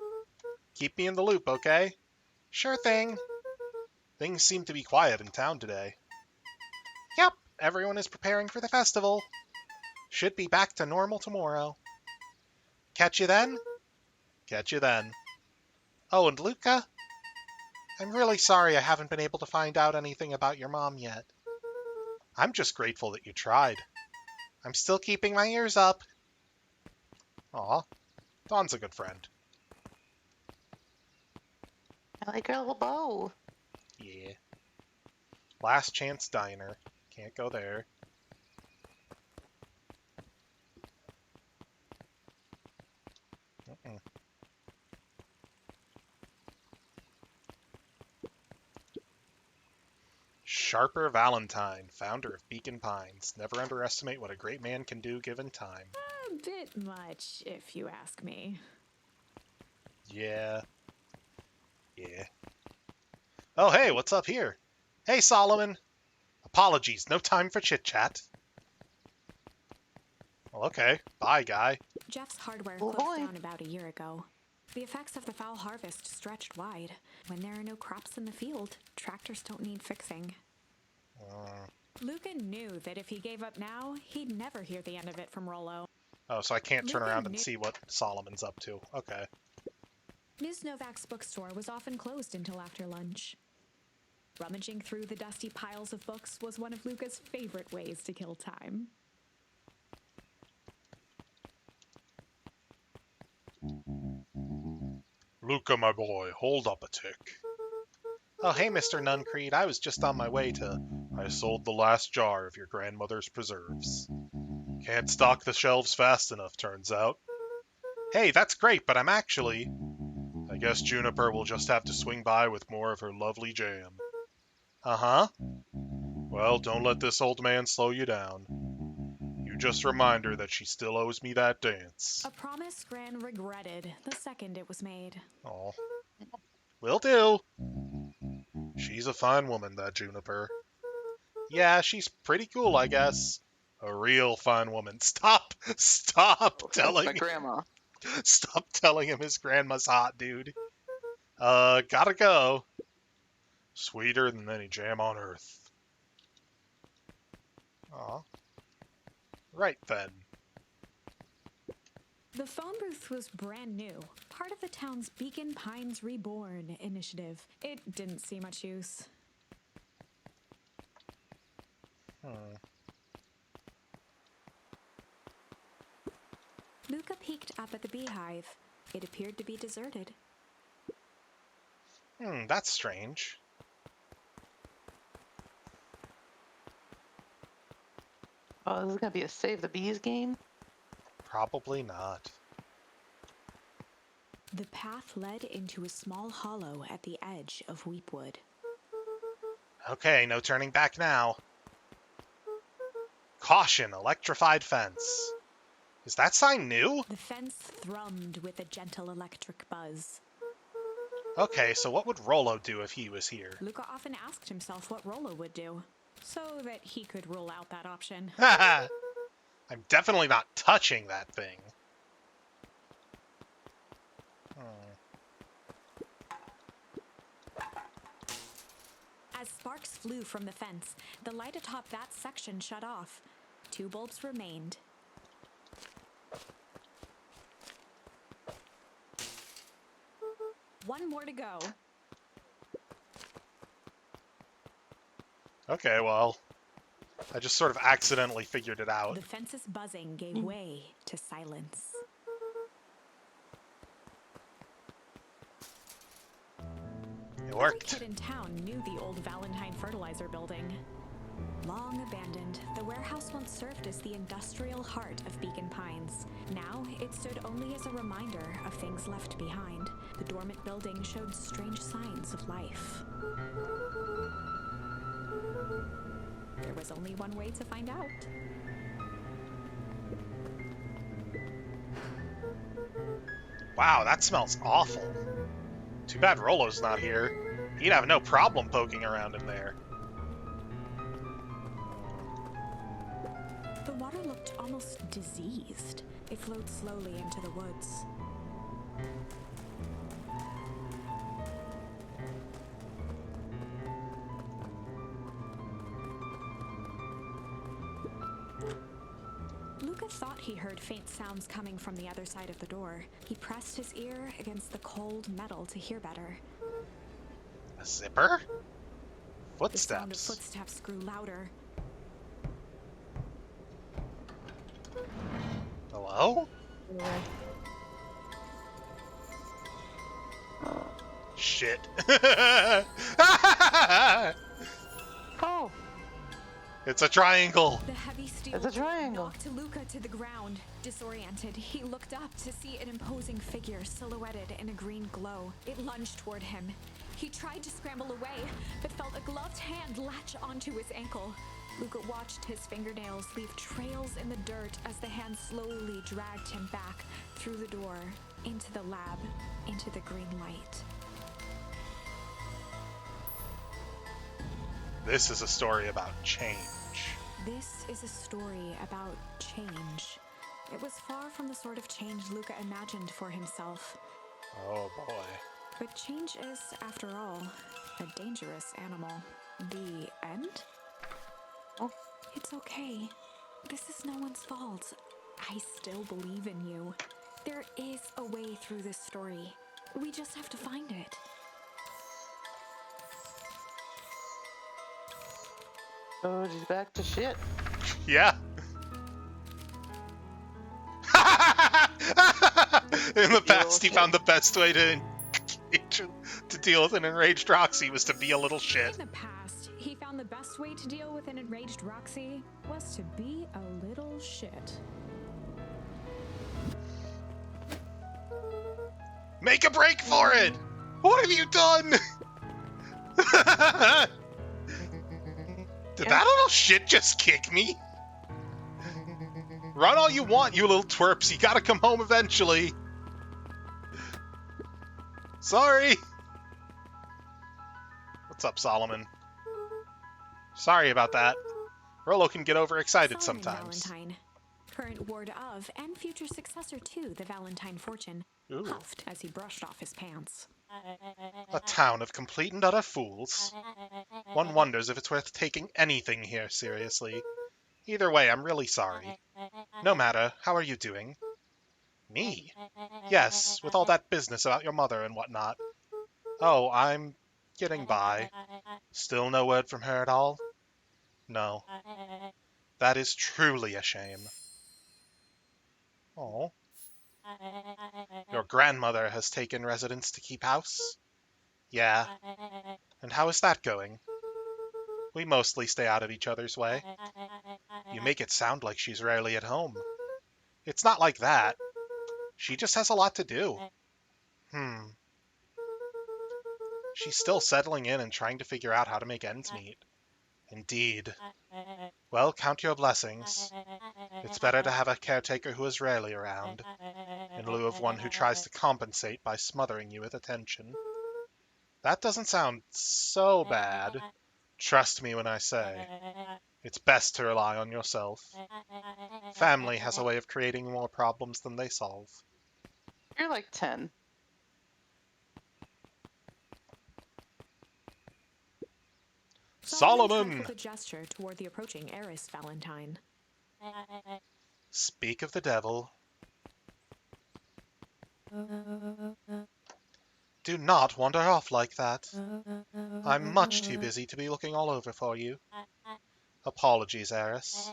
Speaker 2: Keep me in the loop, okay? Sure thing. Things seem to be quiet in town today. Yep, everyone is preparing for the festival. Should be back to normal tomorrow. Catch you then? Catch you then. Oh, and Luca? I'm really sorry I haven't been able to find out anything about your mom yet. I'm just grateful that you tried. I'm still keeping my ears up. Aw, Dawn's a good friend.
Speaker 1: I like her little bow.
Speaker 2: Yeah. Last Chance Diner. Can't go there. Mm-mm. Sharper Valentine, founder of Beacon Pines. Never underestimate what a great man can do given time.
Speaker 3: A bit much, if you ask me.
Speaker 2: Yeah. Yeah. Oh, hey, what's up here? Hey, Solomon. Apologies, no time for chit-chat. Well, okay. Bye, guy.
Speaker 3: Jeff's hardware
Speaker 1: Oh,
Speaker 3: closed
Speaker 1: boy.
Speaker 3: down about a year ago. The effects of the foul harvest stretched wide. When there are no crops in the field, tractors don't need fixing. Luca knew that if he gave up now, he'd never hear the end of it from Rollo.
Speaker 2: Oh, so I can't turn
Speaker 3: Luca
Speaker 2: around and
Speaker 3: knew-
Speaker 2: see what Solomon's up to. Okay.
Speaker 3: Ms. Novak's bookstore was often closed until after lunch. Rummaging through the dusty piles of books was one of Luca's favorite ways to kill time.
Speaker 2: Luca, my boy, hold up a tick. Oh, hey, Mr. Nuncreed. I was just on my way to... I sold the last jar of your grandmother's preserves. Can't stock the shelves fast enough, turns out. Hey, that's great, but I'm actually... I guess Juniper will just have to swing by with more of her lovely jam. Uh-huh. Well, don't let this old man slow you down. You just remind her that she still owes me that dance.
Speaker 3: A promise Gran regretted the second it was made.
Speaker 2: Oh. Will do. She's a fine woman, that Juniper. Yeah, she's pretty cool, I guess. A real fine woman. Stop
Speaker 1: That's
Speaker 2: telling
Speaker 1: my grandma.
Speaker 2: Stop telling him his grandma's hot, dude. Gotta go. Sweeter than any jam on earth. Aw. Right then.
Speaker 3: The phone booth was brand new, part of the town's Beacon Pines Reborn initiative. It didn't see much use. Luca peeked up at the beehive. It appeared to be deserted.
Speaker 2: That's strange.
Speaker 1: Oh, this is gonna be a save the bees game?
Speaker 2: Probably not.
Speaker 3: The path led into a small hollow at the edge of Weepwood.
Speaker 2: Okay, no turning back now. Caution, electrified fence. Is that sign new?
Speaker 3: The fence thrummed with a gentle electric buzz.
Speaker 2: Okay, so what would Rollo do if he was here?
Speaker 3: Luca often asked himself what Rollo would do, so that he could rule out that option.
Speaker 2: I'm definitely not touching that thing.
Speaker 3: As sparks flew from the fence, the light atop that section shut off. 2 bulbs remained. One more to go.
Speaker 2: Okay, well, I just sort of accidentally figured it out.
Speaker 3: The fence's buzzing gave way to silence.
Speaker 2: It
Speaker 3: Every
Speaker 2: worked.
Speaker 3: kid in town knew the old Valentine fertilizer building. Long abandoned, the warehouse once served as the industrial heart of Beacon Pines. Now, it stood only as a reminder of things left behind. The dormant building showed strange signs of life. There was only one way to find out.
Speaker 2: Wow, that smells awful. Too bad Rolo's not here. He'd have no problem poking around in there.
Speaker 3: The water looked almost diseased. It flowed slowly into the woods. Luca thought he heard faint sounds coming from the other side of the door. He pressed his ear against the cold metal to hear better.
Speaker 2: A zipper?
Speaker 3: The sound of
Speaker 2: Footsteps.
Speaker 3: footsteps grew louder.
Speaker 2: Hello? Shit.
Speaker 1: Oh,
Speaker 2: It's a triangle.
Speaker 3: The heavy steel
Speaker 1: It's a triangle.
Speaker 3: knocked Luca to the ground. Disoriented, he looked up to see an imposing figure silhouetted in a green glow. It lunged toward him. He tried to scramble away, but felt a gloved hand latch onto his ankle. Luca watched his fingernails leave trails in the dirt as the hand slowly dragged him back through the door, into the lab, into the green light.
Speaker 2: This is a story about change.
Speaker 3: This is a story about change. It was far from the sort of change Luca imagined for himself.
Speaker 2: Oh boy.
Speaker 3: But change is, after all, a dangerous animal. The end?
Speaker 1: Oh.
Speaker 3: It's okay. This is no one's fault. I still believe in you. There is a way through this story. We just have to find it.
Speaker 1: oh, she's back to shit.
Speaker 2: Yeah. In the past, he found the best way to deal with an enraged Roxy was to be a little shit.
Speaker 3: In the past, he found the best way to deal with an enraged Roxy was to be a little shit.
Speaker 2: Make a break for it! What have you done? Did that little shit just kick me? Run all you want, you little twerps. You gotta come home eventually. Sorry. What's up, Solomon? Sorry about that. Rolo can get overexcited
Speaker 3: Solomon
Speaker 2: sometimes.
Speaker 3: Valentine, current ward of and future successor to the Valentine fortune,
Speaker 2: Ooh.
Speaker 3: huffed as he brushed off his pants.
Speaker 2: A town of complete and utter fools. One wonders if it's worth taking anything here seriously. Either way, I'm really sorry. No matter, how are you doing? Me? Yes, with all that business about your mother and whatnot. Oh, I'm getting by. Still no word from her at all? No. That is truly a shame. Oh. Your grandmother has taken residence to keep house? Yeah. And how is that going? We mostly stay out of each other's way. You make it sound like she's rarely at home. It's not like that. She just has a lot to do. She's still settling in and trying to figure out how to make ends meet. Indeed. Well, count your blessings. It's better to have a caretaker who is rarely around, in lieu of one who tries to compensate by smothering you with attention. That doesn't sound so bad. Trust me when I say, it's best to rely on yourself. Family has a way of creating more problems than they solve.
Speaker 1: You're like 10.
Speaker 2: Solomon!
Speaker 3: turned with a gesture toward the approaching heiress Valentine.
Speaker 2: Speak of the devil. Do not wander off like that. I'm much too busy to be looking all over for you. Apologies, heiress.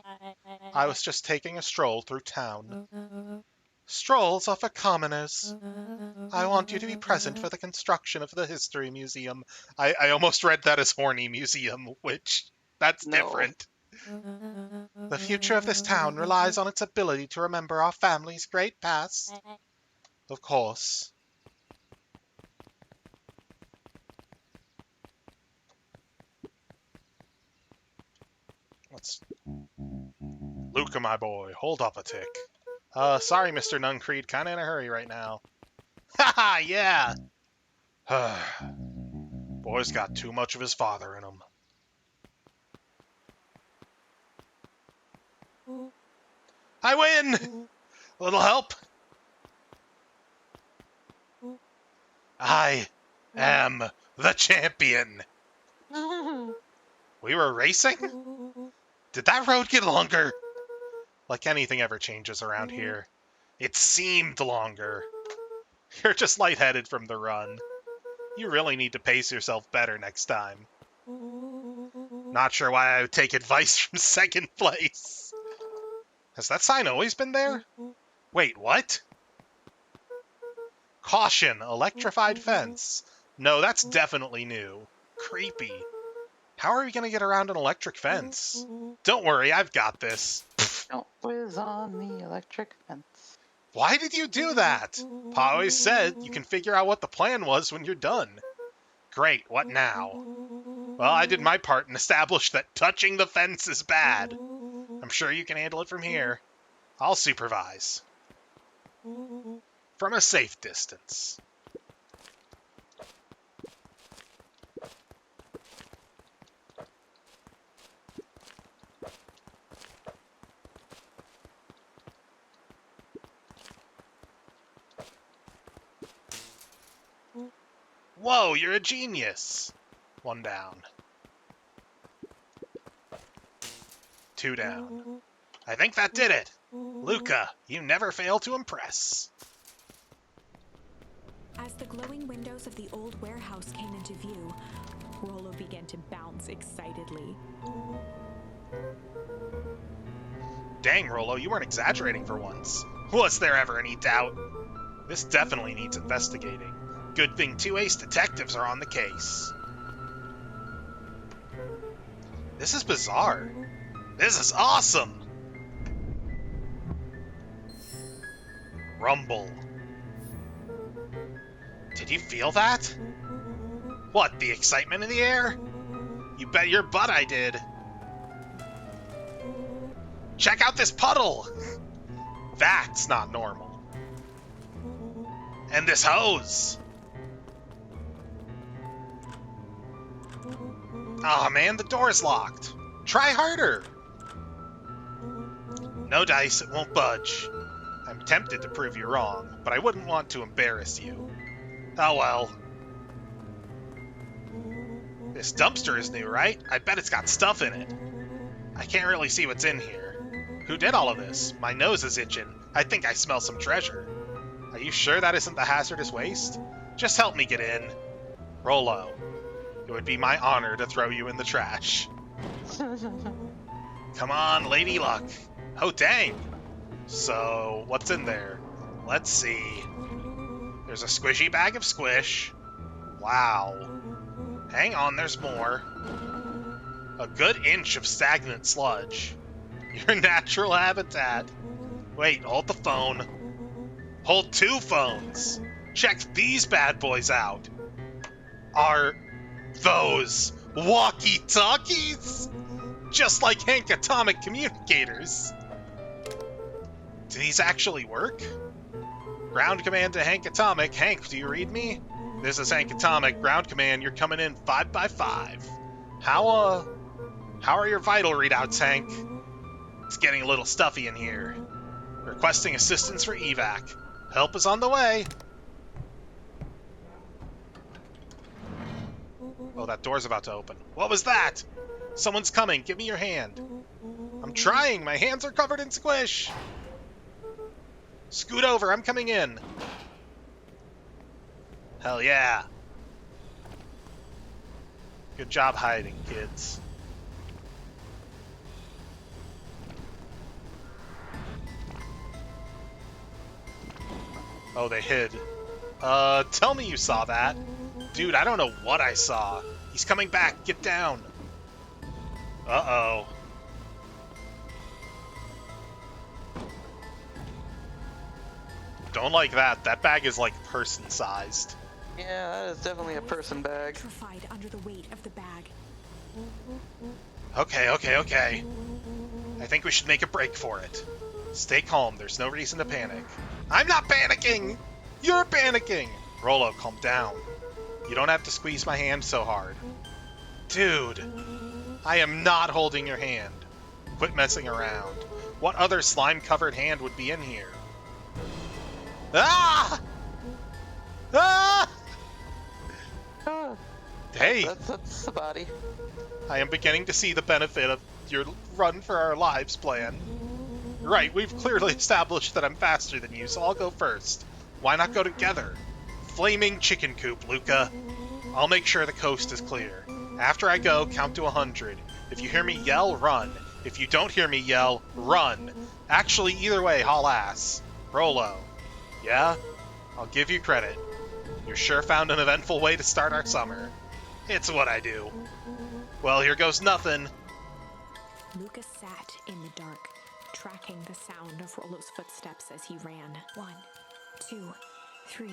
Speaker 2: I was just taking a stroll through town. Strolls are for commoners. I want you to be present for the construction of the History Museum. I almost read that as Horny Museum, which, that's
Speaker 1: No.
Speaker 2: different. The future of this town relies on its ability to remember our family's great past. Of course. Let's... Luca, my boy, hold up a tick. Sorry, Mr. Nuncreed, kinda in a hurry right now. Haha, yeah! Boy's got too much of his father in him. I win! A little help? I am the champion! We were racing? Did that road get longer? Like anything ever changes around here. It seemed longer. You're just lightheaded from the run. You really need to pace yourself better next time. Not sure why I would take advice from second place. Has that sign always been there? Wait, what? Caution, electrified fence. No, that's definitely new. Creepy. How are we going to get around an electric fence? Don't worry, I've got this.
Speaker 1: Don't whiz on the electric fence.
Speaker 2: Why did you do that? Pa always said you can figure out what the plan was when you're done. Great, what now? Well, I did my part and established that touching the fence is bad. I'm sure you can handle it from here. I'll supervise. From a safe distance. Whoa, you're a genius! 1 down. 2 down. I think that did it! Luca, you never fail to impress.
Speaker 3: As the glowing windows of the old warehouse came into view, Rollo began to bounce excitedly.
Speaker 2: Dang, Rollo, you weren't exaggerating for once. Was there ever any doubt? This definitely needs investigating. Good thing 2 ace detectives are on the case. This is bizarre. This is awesome! Rumble. Did you feel that? What, the excitement in the air? You bet your butt I did. Check out this puddle! That's not normal. And this hose! Aw, man, the door's locked. Try harder! No dice, it won't budge. I'm tempted to prove you wrong, but I wouldn't want to embarrass you. Oh well. This dumpster is new, right? I bet it's got stuff in it. I can't really see what's in here. Who did all of this? My nose is itching. I think I smell some treasure. Are you sure that isn't the hazardous waste? Just help me get in. Rollo. It would be my honor to throw you in the trash. Come on, Lady Luck. Oh, dang. So, what's in there? Let's see. There's a squishy bag of squish. Wow. Hang on, there's more. A good inch of stagnant sludge. Your natural habitat. Wait, hold the phone. Hold 2 phones. Check these bad boys out. Are those walkie-talkies? Just like Hank Atomic communicators. Do these actually work? Ground command to Hank Atomic. Hank, do you read me? This is Hank Atomic. Ground command, you're coming in 5 by 5. How are your vital readouts, Hank? It's getting a little stuffy in here. Requesting assistance for evac. Help is on the way. Oh, that door's about to open. What was that? Someone's coming. Give me your hand. I'm trying. My hands are covered in squish. Scoot over. I'm coming in. Hell yeah. Good job hiding, kids. Oh, they hid. Tell me you saw that. Dude, I don't know what I saw. He's coming back. Get down. Uh-oh. Don't like that. That bag is like person-sized.
Speaker 1: Yeah, that is definitely a
Speaker 3: Boy
Speaker 1: person
Speaker 3: sat
Speaker 1: bag.
Speaker 3: petrified under the weight of the bag.
Speaker 2: Okay. I think we should make a break for it. Stay calm. There's no reason to panic. I'm not panicking! You're panicking! Rolo, calm down. You don't have to squeeze my hand so hard. Dude, I am not holding your hand. Quit messing around. What other slime-covered hand would be in here? Ah! Ah!
Speaker 1: Ah,
Speaker 2: Hey,
Speaker 1: that's the body.
Speaker 2: I am beginning to see the benefit of your run for our lives plan. Right, we've clearly established that I'm faster than you, so I'll go first. Why not go together? Flaming chicken coop, Luca. I'll make sure the coast is clear. After I go, count to 100. If you hear me yell, run. If you don't hear me yell, run. Actually, either way, haul ass. Rolo. Yeah? I'll give you credit. You sure found an eventful way to start our summer. It's what I do. Well, here goes nothing.
Speaker 3: Lucas sat in the dark, tracking the sound of Rolo's footsteps as he ran. 1, 2, 3.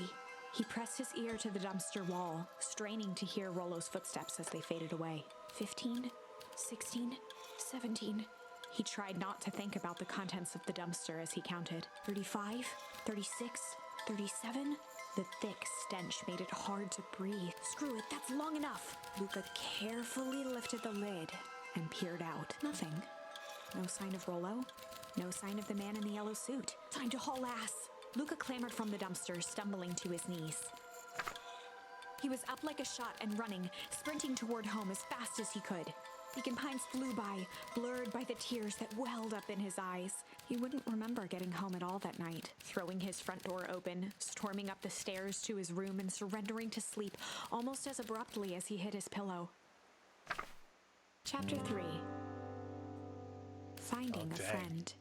Speaker 3: He pressed his ear to the dumpster wall, straining to hear Rolo's footsteps as they faded away. 15, 16, 17. He tried not to think about the contents of the dumpster as he counted. 35, 36, 37. The thick stench made it hard to breathe. Screw it, that's long enough. Luca carefully lifted the lid and peered out. Nothing. No sign of Rolo. No sign of the man in the yellow suit. Time to haul ass. Luca clambered from the dumpster, stumbling to his knees. He was up like a shot and running, sprinting toward home as fast as he could. Beacon Pines flew by, blurred by the tears that welled up in his eyes. He wouldn't remember getting home at all that night, throwing his front door open, storming up the stairs to his room and surrendering to sleep almost as abruptly as he hit his pillow. Chapter 3. Finding a friend.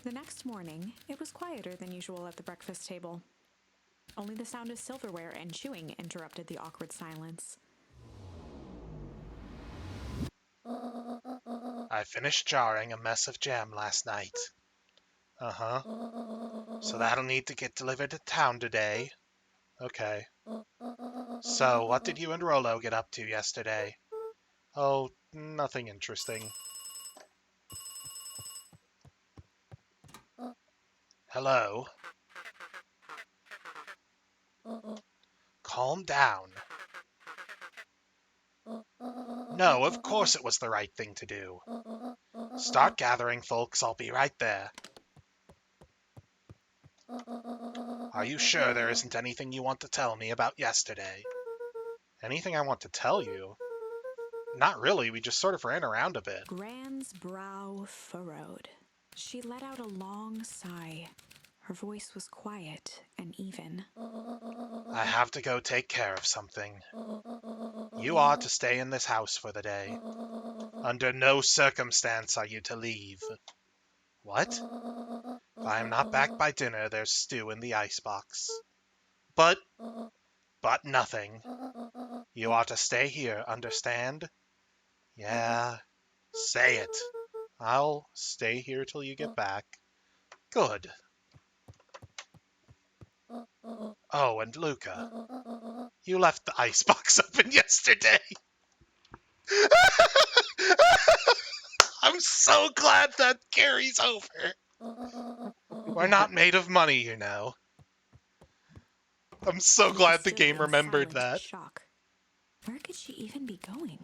Speaker 3: The next morning, it was quieter than usual at the breakfast table. Only the sound of silverware and chewing interrupted the awkward silence.
Speaker 2: I finished jarring a mess of jam last night. Uh-huh. So that'll need to get delivered to town today. Okay. So, what did you and Rolo get up to yesterday? Oh, nothing interesting. Hello? Calm down. No, of course it was the right thing to do. Start gathering, folks. I'll be right there. Are you sure there isn't anything you want to tell me about yesterday? Anything I want to tell you? Not really, we just sort of ran around a bit.
Speaker 3: Gran's brow furrowed. She let out a long sigh. Her voice was quiet and even.
Speaker 2: I have to go take care of something. You are to stay in this house for the day. Under no circumstance are you to leave. What? If I am not back by dinner, there's stew in the icebox. But nothing. You are to stay here, understand? Yeah, say it. I'll stay here till you get back. Good. Oh, and Luca, you left the icebox open yesterday. I'm so glad that carries over. We're not made of money, you know. I'm so glad the
Speaker 3: Stood
Speaker 2: game
Speaker 3: in
Speaker 2: remembered
Speaker 3: silent
Speaker 2: that.
Speaker 3: shock. Where could she even be going?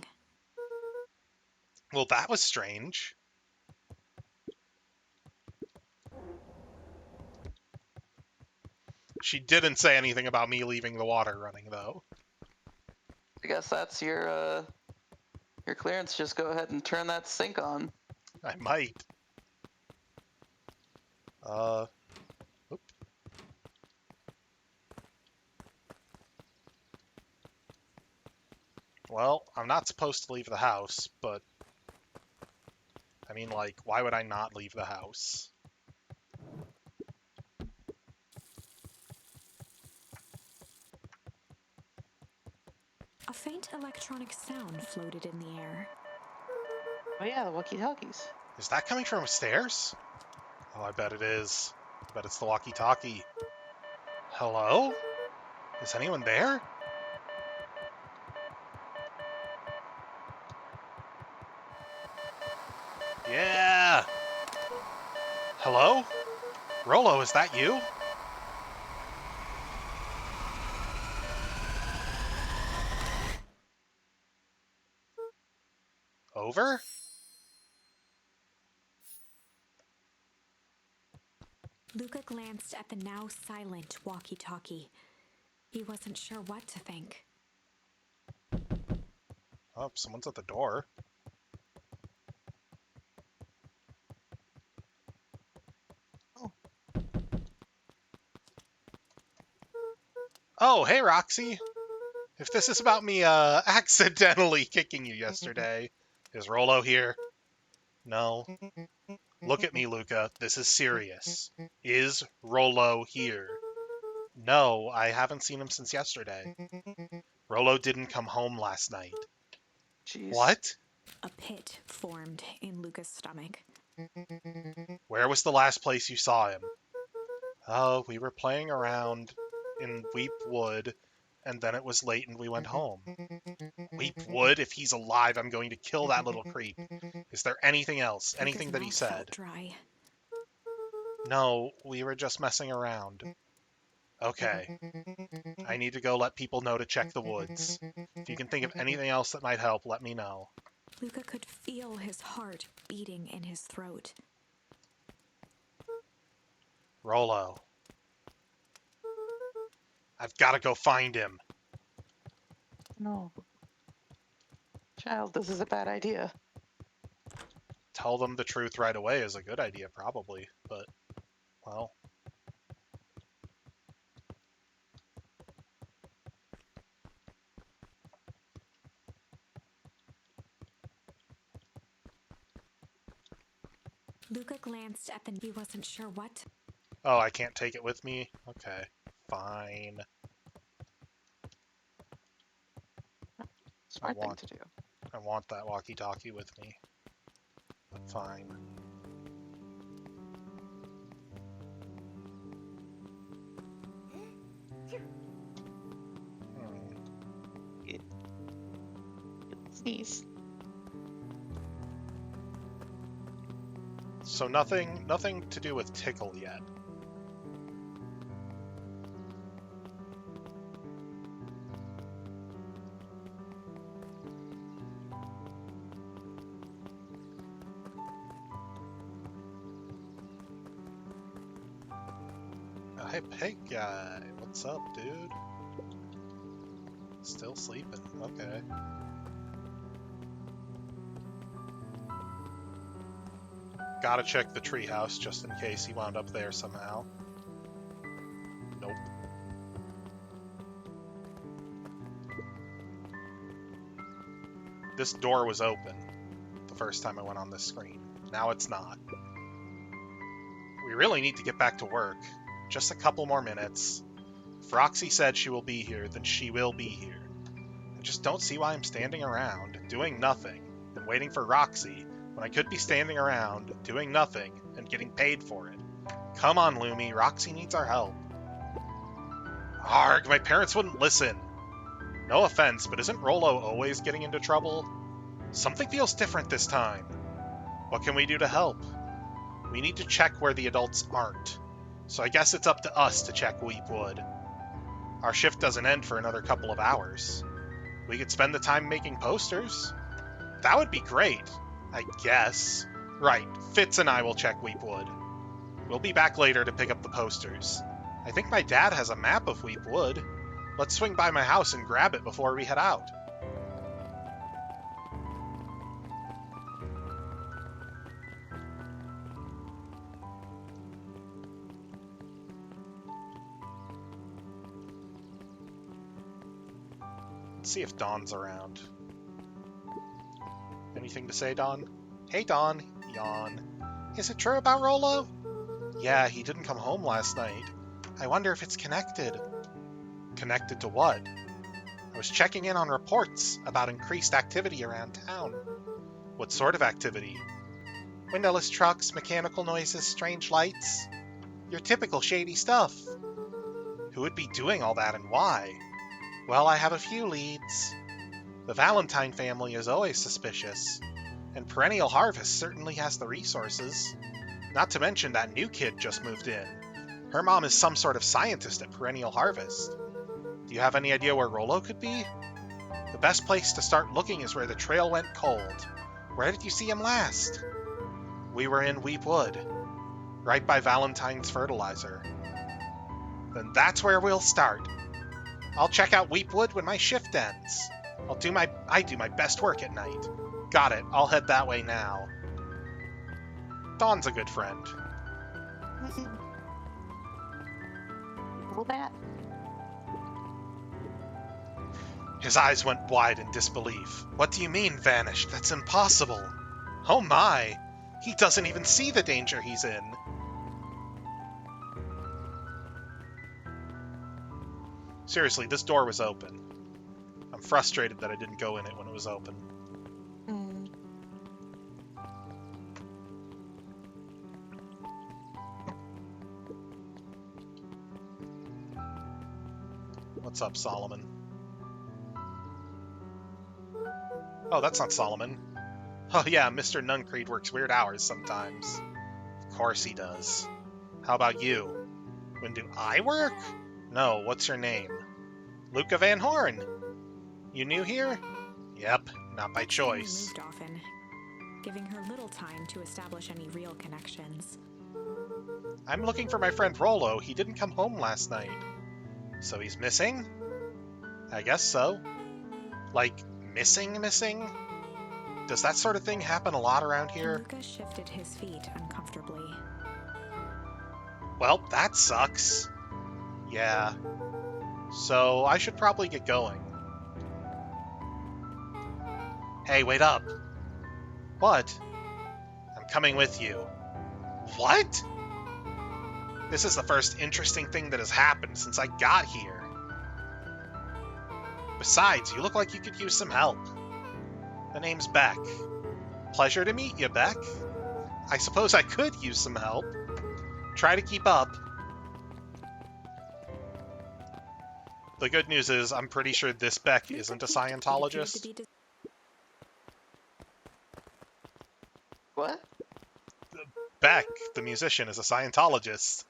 Speaker 2: Well, that was strange. She didn't say anything about me leaving the water running, though.
Speaker 1: I guess that's your clearance. Just go ahead and turn that sink on.
Speaker 2: I might. Oop. Well, I'm not supposed to leave the house, but... I mean, like, why would I not leave the house?
Speaker 3: A faint electronic sound floated in the air.
Speaker 1: Oh yeah, the walkie-talkies.
Speaker 2: Is that coming from upstairs? Oh, I bet it is. I bet it's the walkie-talkie. Hello? Is anyone there? Yeah! Hello? Rolo, is that you? Over?
Speaker 3: Luca glanced at the now silent walkie-talkie. He wasn't sure what to think.
Speaker 2: Oh, someone's at the door. Oh, hey, Roxy. If this is about me, accidentally kicking you yesterday, is Rolo here? No. Look at me, Luca. This is serious. Is Rolo here? No, I haven't seen him since yesterday. Rolo didn't come home last night.
Speaker 1: Jeez.
Speaker 2: What?
Speaker 3: A pit formed in Luca's stomach.
Speaker 2: Where was the last place you saw him? Oh, we were playing around in Weep Wood, and then it was late and we went home. Weep Wood? If he's alive, I'm going to kill that little creep. Is there anything else? Anything
Speaker 3: Luca's
Speaker 2: that he
Speaker 3: mouth
Speaker 2: said?
Speaker 3: felt dry.
Speaker 2: No, we were just messing around. Okay. I need to go let people know to check the woods. If you can think of anything else that might help, let me know.
Speaker 3: Luca could feel his heart beating in his throat.
Speaker 2: Rolo. I've got to go find him.
Speaker 1: No. Child, this is a bad idea.
Speaker 2: Tell them the truth right away is a good idea, probably. But, well...
Speaker 3: Luca glanced at the... He wasn't sure what.
Speaker 2: Oh, I can't take it with me? Okay. Fine.
Speaker 1: Smart thing to do.
Speaker 2: I want that walkie-talkie with me. Fine.
Speaker 1: Sneeze.
Speaker 2: So nothing to do with Tickle yet. Hey, pig guy. What's up, dude? Still sleeping. Okay. Gotta check the treehouse just in case he wound up there somehow. Nope. This door was open the first time I went on this screen. Now it's not. We really need to get back to work. Just a couple more minutes. If Roxy said she will be here, then she will be here. I just don't see why I'm standing around, doing nothing, and waiting for Roxy, when I could be standing around, doing nothing, and getting paid for it. Come on, Lumi, Roxy needs our help. Arg, my parents wouldn't listen. No offense, but isn't Rolo always getting into trouble? Something feels different this time. What can we do to help? We need to check where the adults aren't. So I guess it's up to us to check Weepwood. Our shift doesn't end for another couple of hours. We could spend the time making posters. That would be great, I guess. Right, Fitz and I will check Weepwood. We'll be back later to pick up the posters. I think my dad has a map of Weepwood. Let's swing by my house and grab it before we head out. Let's see if Dawn's around. Anything to say, Dawn? Hey, Dawn. Yawn. Is it true about Rolo? Yeah, he didn't come home last night. I wonder if it's connected. Connected to what? I was checking in on reports about increased activity around town. What sort of activity? Windowless trucks, mechanical noises, strange lights. Your typical shady stuff. Who would be doing all that and why? Well, I have a few leads. The Valentine family is always suspicious, and Perennial Harvest certainly has the resources. Not to mention that new kid just moved in. Her mom is some sort of scientist at Perennial Harvest. Do you have any idea where Rollo could be? The best place to start looking is where the trail went cold. Where did you see him last? We were in Weep Wood, right by Valentine's fertilizer. Then that's where we'll start. I'll check out Weep Wood when my shift ends. I do my best work at night. Got it, I'll head that way now. Dawn's a good friend.
Speaker 1: Well, that.
Speaker 2: His eyes went wide in disbelief. What do you mean, vanished? That's impossible. Oh my! He doesn't even see the danger he's in. Seriously, this door was open. I'm frustrated that I didn't go in it when it was open. What's up, Solomon? Oh, that's not Solomon. Oh yeah, Mr. Nuncreed works weird hours sometimes. Of course he does. How about you? When do I work? No, what's your name? Luca Van Horn. You new here? Yep, not by choice.
Speaker 3: Moved often, giving her little time to establish any real connections.
Speaker 2: I'm looking for my friend Rollo. He didn't come home last night. So he's missing? I guess so. Like, missing? Does that sort of thing happen a lot around here?
Speaker 3: Luca shifted his feet uncomfortably.
Speaker 2: Well, that sucks. Yeah. So I should probably get going. Hey, wait up. What? I'm coming with you. What? This is the first interesting thing that has happened since I got here. Besides, you look like you could use some help. The name's Beck. Pleasure to meet you, Beck. I suppose I could use some help. Try to keep up. The good news is, I'm pretty sure this Beck isn't a Scientologist.
Speaker 1: What?
Speaker 2: Beck, the musician, is a Scientologist.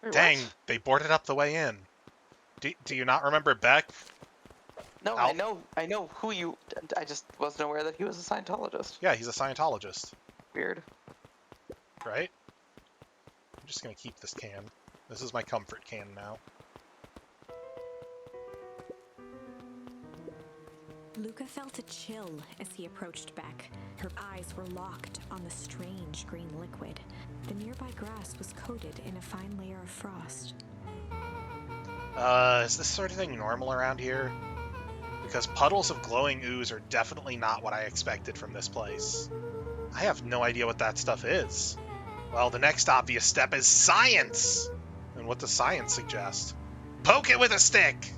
Speaker 1: Wait,
Speaker 2: Dang,
Speaker 1: what?
Speaker 2: they boarded up the way in. Do you not remember Beck?
Speaker 1: No, I know who you. I just wasn't aware that he was a Scientologist.
Speaker 2: Yeah, he's a Scientologist.
Speaker 1: Weird.
Speaker 2: Right? I'm just gonna keep this can. This is my comfort can now.
Speaker 3: Luca felt a chill as he approached Beck. Her eyes were locked on the strange green liquid. The nearby grass was coated in a fine layer of frost.
Speaker 2: Is this sort of thing normal around here? Because puddles of glowing ooze are definitely not what I expected from this place. I have no idea what that stuff is. Well, the next obvious step is science! And what does science suggest? Poke it with a stick!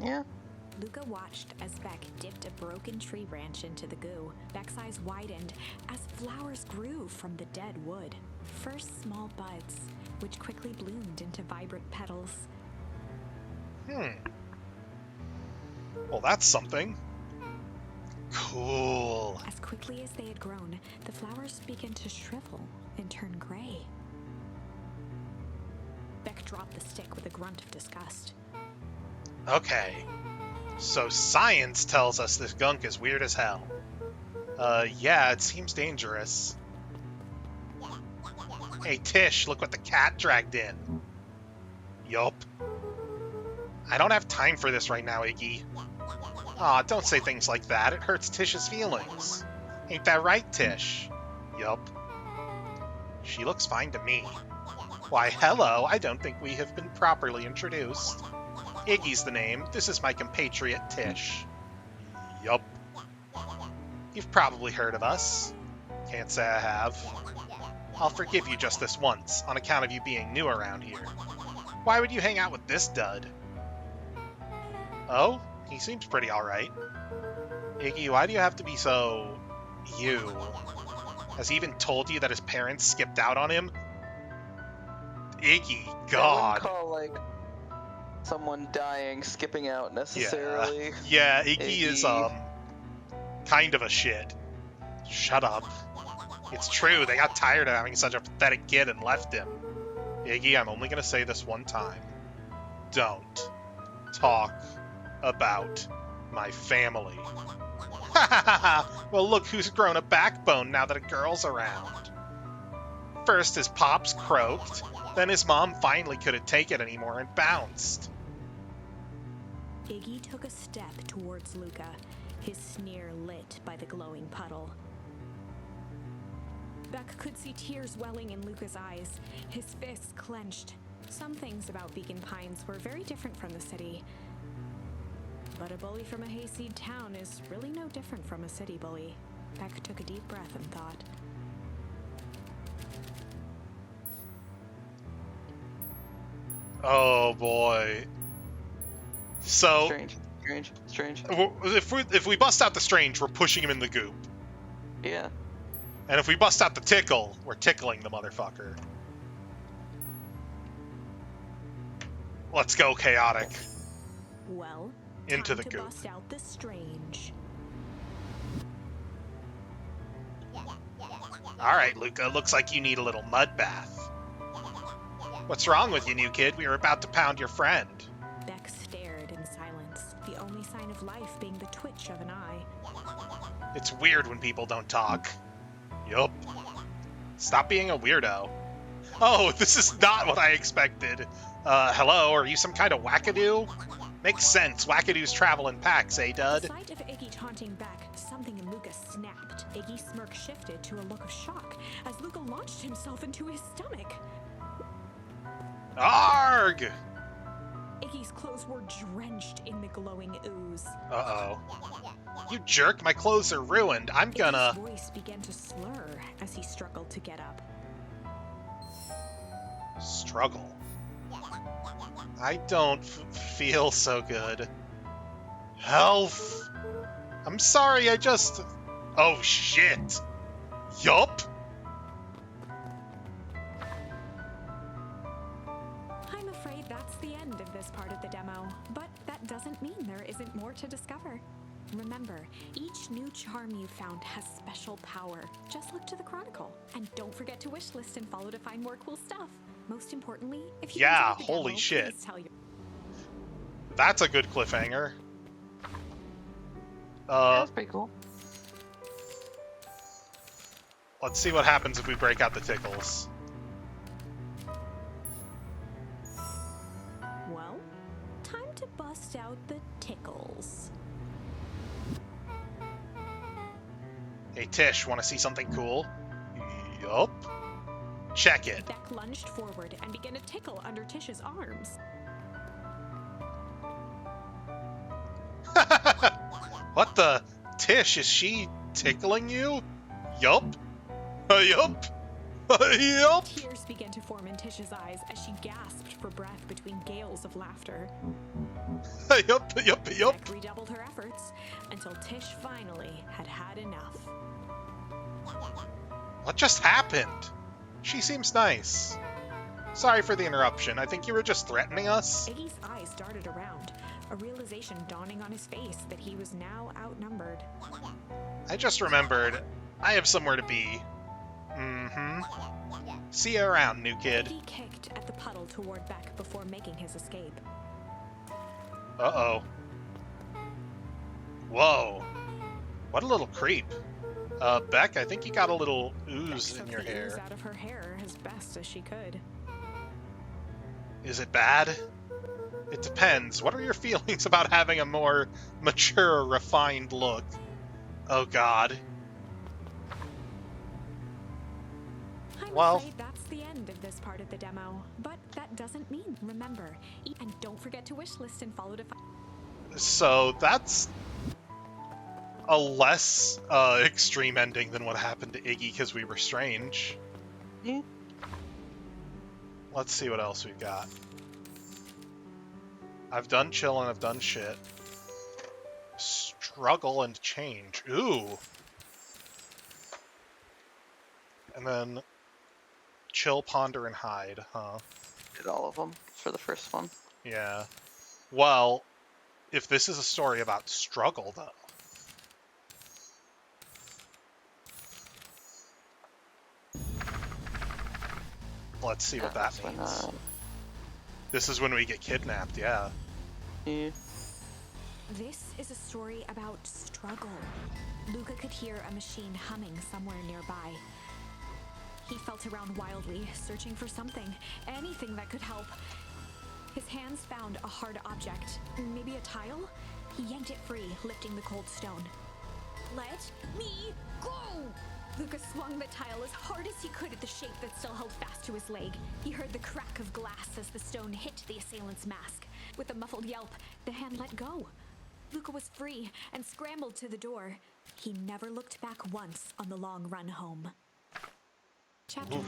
Speaker 1: Yeah.
Speaker 3: Luca watched as Beck dipped a broken tree branch into the goo. Beck's eyes widened as flowers grew from the dead wood. First small buds, which quickly bloomed into vibrant petals.
Speaker 2: Well, that's something. Cool.
Speaker 3: As quickly as they had grown, the flowers began to shrivel and turn gray. Beck dropped the stick with a grunt of disgust.
Speaker 2: Okay. So science tells us this gunk is weird as hell. Yeah, it seems dangerous. Hey, Tish, look what the cat dragged in. Yup. I don't have time for this right now, Iggy. Aw, don't say things like that. It hurts Tish's feelings. Ain't that right, Tish? Yup. She looks fine to me. Why, hello, I don't think we have been properly introduced. Iggy's the name. This is my compatriot, Tish. Yup. You've probably heard of us. Can't say I have. I'll forgive you just this once, on account of you being new around here. Why would you hang out with this dud? Oh? He seems pretty alright. Iggy, why do you have to be so... you? Has he even told you that his parents skipped out on him? Iggy,
Speaker 1: I wouldn't
Speaker 2: God.
Speaker 1: call like someone dying skipping out necessarily.
Speaker 2: Yeah, Iggy is
Speaker 1: Iggy.
Speaker 2: kind of a shit. Shut up. It's true, they got tired of having such a pathetic kid and left him. Iggy, I'm only gonna say this one time. Don't talk about my family. Ha ha ha ha! Well, look who's grown a backbone now that a girl's around. First his pops croaked, then his mom finally couldn't take it anymore and bounced.
Speaker 3: Iggy took a step towards Luca, his sneer lit by the glowing puddle. Beck could see tears welling in Luca's eyes, his fists clenched. Some things about Beacon Pines were very different from the city. But a bully from a hayseed town is really no different from a city bully. Beck took a deep breath and thought.
Speaker 2: Oh boy. So
Speaker 1: Strange.
Speaker 2: if we bust out the strange, we're pushing him in the goop.
Speaker 1: Yeah.
Speaker 2: And if we bust out the tickle, we're tickling the motherfucker. Let's go, chaotic.
Speaker 3: Well,
Speaker 2: Into
Speaker 3: time
Speaker 2: the
Speaker 3: to
Speaker 2: goop.
Speaker 3: bust out the strange.
Speaker 2: Alright, Luca, looks like you need a little mud bath. What's wrong with you, new kid? We were about to pound your friend.
Speaker 3: Beck stared in silence, the only sign of life being the twitch of an eye.
Speaker 2: It's weird when people don't talk. Yup. Stop being a weirdo. Oh, this is not what I expected. Hello, are you some kind of wackadoo? Makes sense, wackadoos travel in packs, eh,
Speaker 3: The
Speaker 2: dud?
Speaker 3: sight of Iggy taunting Beck, something in Luca snapped. Iggy's smirk shifted to a look of shock as Luca launched himself into his stomach.
Speaker 2: Arg!
Speaker 3: Iggy's clothes were drenched in the glowing ooze.
Speaker 2: Uh-oh. You jerk, my clothes are ruined. I'm gonna...
Speaker 3: Iggy's voice began to slur as he struggled to get up.
Speaker 2: struggle. I don't feel so good. Health! I'm sorry, I just... Oh, shit! Yup!
Speaker 3: I'm afraid that's the end of this part of the demo, but that doesn't mean there isn't more to discover. Remember, each new charm you found has special power. Just look to the Chronicle. And don't forget to wishlist and follow to find more cool stuff. Most importantly, if you
Speaker 2: Yeah,
Speaker 3: enjoyed the
Speaker 2: holy
Speaker 3: demo,
Speaker 2: shit.
Speaker 3: please tell your...
Speaker 2: That's a good cliffhanger.
Speaker 1: That's pretty cool.
Speaker 2: Let's see what happens if we break out the tickles.
Speaker 3: Well, time to bust out the tickles.
Speaker 2: Hey, Tish, want to see something cool? Yup. Check it.
Speaker 3: Beck lunged forward and began to tickle under Tish's arms.
Speaker 2: What the? Tish, is she tickling you? Yup. Yup. Yup.
Speaker 3: Tears began to form in Tish's eyes as she gasped for breath between gales of laughter.
Speaker 2: Yup, yup, yup.
Speaker 3: Beck redoubled her efforts until Tish finally had had enough.
Speaker 2: What just happened? She seems nice. Sorry for the interruption. I think you were just threatening us.
Speaker 3: Iggy's eyes darted around, a realization dawning on his face that he was now outnumbered.
Speaker 2: I just remembered. I have somewhere to be. Mm-hmm. See you around, new kid.
Speaker 3: Iggy kicked at the puddle toward Beck before making his escape.
Speaker 2: Uh-oh. Whoa. What a little creep. Beck, I think you got a little ooze
Speaker 3: Beck
Speaker 2: in your
Speaker 3: sucked the ooze
Speaker 2: hair.
Speaker 3: out of her hair as best as she could.
Speaker 2: Is it bad? It depends. What are your feelings about having a more mature, refined look? Oh, God.
Speaker 3: I'm
Speaker 2: Well-
Speaker 3: afraid that's the end of this part of the demo, but that doesn't mean, remember, and don't forget to wishlist and follow to find...
Speaker 2: So that's a less extreme ending than what happened to Iggy because we were strange.
Speaker 1: Yeah.
Speaker 2: Let's see what else we've got. I've done chill and I've done shit. Struggle and change. Ooh. And then chill, ponder, and hide, huh?
Speaker 1: did all of them for the first one.
Speaker 2: Yeah. Well, if this is a story about struggle, though. Let's see what that
Speaker 1: That's when,
Speaker 2: means. This is when we get kidnapped, yeah.
Speaker 1: yeah.
Speaker 3: This is a story about struggle. Luca could hear a machine humming somewhere nearby. He felt around wildly, searching for something, anything that could help. His hands found a hard object, maybe a tile? He yanked it free, lifting the cold stone. Let me go! Luca swung the tile as hard as he could at the shape that still held fast to his leg. He heard the crack of glass as the stone hit the assailant's mask. With a muffled yelp, the hand let go. Luca was free and scrambled to the door. He never looked back once on the long run home. Chapter 3.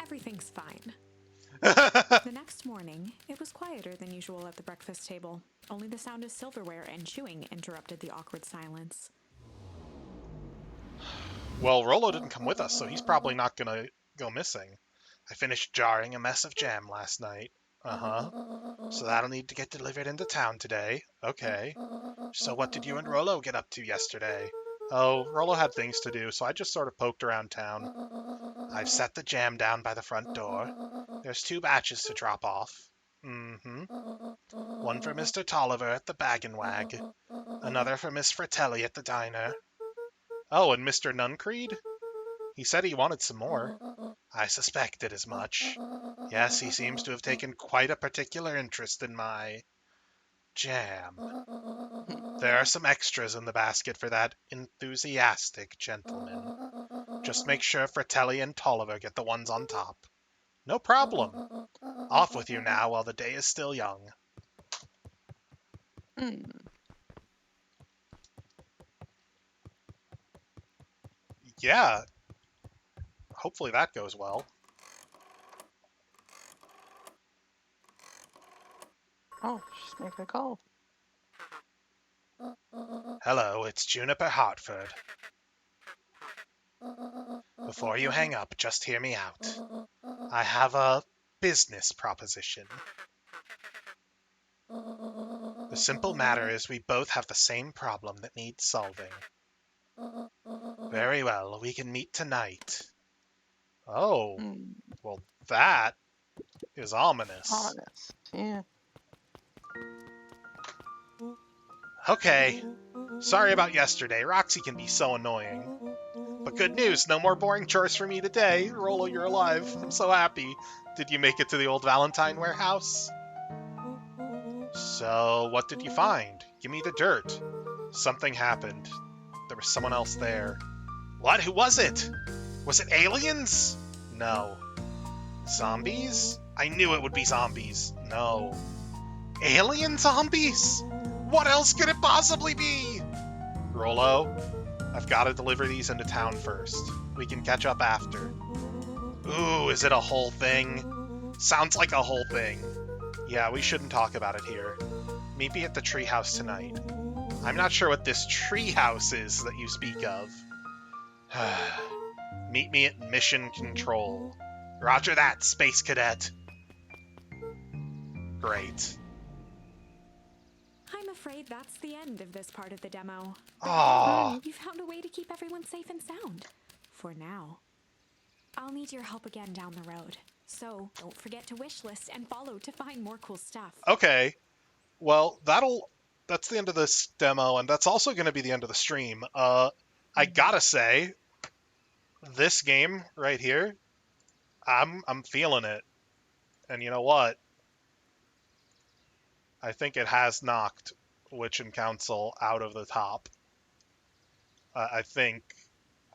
Speaker 3: Everything's fine. The next morning, it was quieter than usual at the breakfast table. Only the sound of silverware and chewing interrupted the awkward silence.
Speaker 2: Well, Rollo didn't come with us, so he's probably not gonna go missing. I finished jarring a mess of jam last night. Uh-huh. So that'll need to get delivered into town today. Okay. So what did you and Rollo get up to yesterday? Oh, Rollo had things to do, so I just sort of poked around town. I've set the jam down by the front door. There's 2 batches to drop off. Mm-hmm. One for Mr. Tolliver at the Bag and Wag. Another for Miss Fratelli at the diner. Oh, and Mr. Nuncreed? He said he wanted some more. I suspected as much. Yes, he seems to have taken quite a particular interest in my jam. There are some extras in the basket for that enthusiastic gentleman. Just make sure Fratelli and Tolliver get the ones on top. No problem. Off with you now while the day is still young.
Speaker 1: Hmm.
Speaker 2: Yeah. Hopefully that goes well.
Speaker 1: Oh, she's making a call.
Speaker 2: Hello, it's Juniper Hartford. Before you hang up, just hear me out. I have a business proposition. The simple matter is we both have the same problem that needs solving. Very well, we can meet tonight. Oh,
Speaker 1: Hmm.
Speaker 2: well, that is ominous.
Speaker 1: Ominous. Yeah.
Speaker 2: Okay, sorry about yesterday. Roxy can be so annoying. But good news, no more boring chores for me today. Rollo, you're alive. I'm so happy. Did you make it to the old Valentine warehouse? So, what did you find? Give me the dirt. Something happened. There was someone else there. What? Who was it? Was it aliens? No. Zombies? I knew it would be zombies. No. Alien zombies? What else could it possibly be? Rollo, I've got to deliver these into town first. We can catch up after. Ooh, is it a whole thing? Sounds like a whole thing. Yeah, we shouldn't talk about it here. Meet me at the treehouse tonight. I'm not sure what this treehouse is that you speak of. Meet me at Mission Control. Roger that, Space Cadet. Great.
Speaker 3: I'm afraid that's the end of this part of the demo.
Speaker 2: Aww.
Speaker 3: You found a way to keep everyone safe and sound. For now. I'll need your help again down the road. So don't forget to wishlist and follow to find more cool stuff.
Speaker 2: Okay. Well, that's the end of this demo, and that's also going to be the end of the stream. I gotta say, this game right here, I'm feeling it. And you know what? I think it has knocked Witch and Council out of the top. I think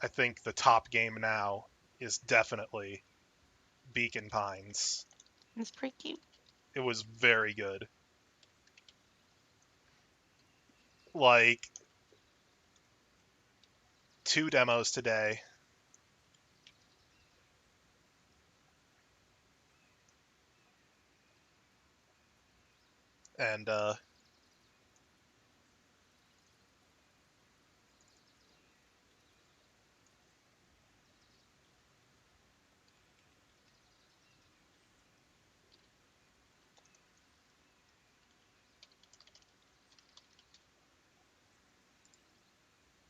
Speaker 2: the top game now is definitely Beacon Pines.
Speaker 1: It's pretty cute.
Speaker 2: It was very good. Like, 2 demos today. And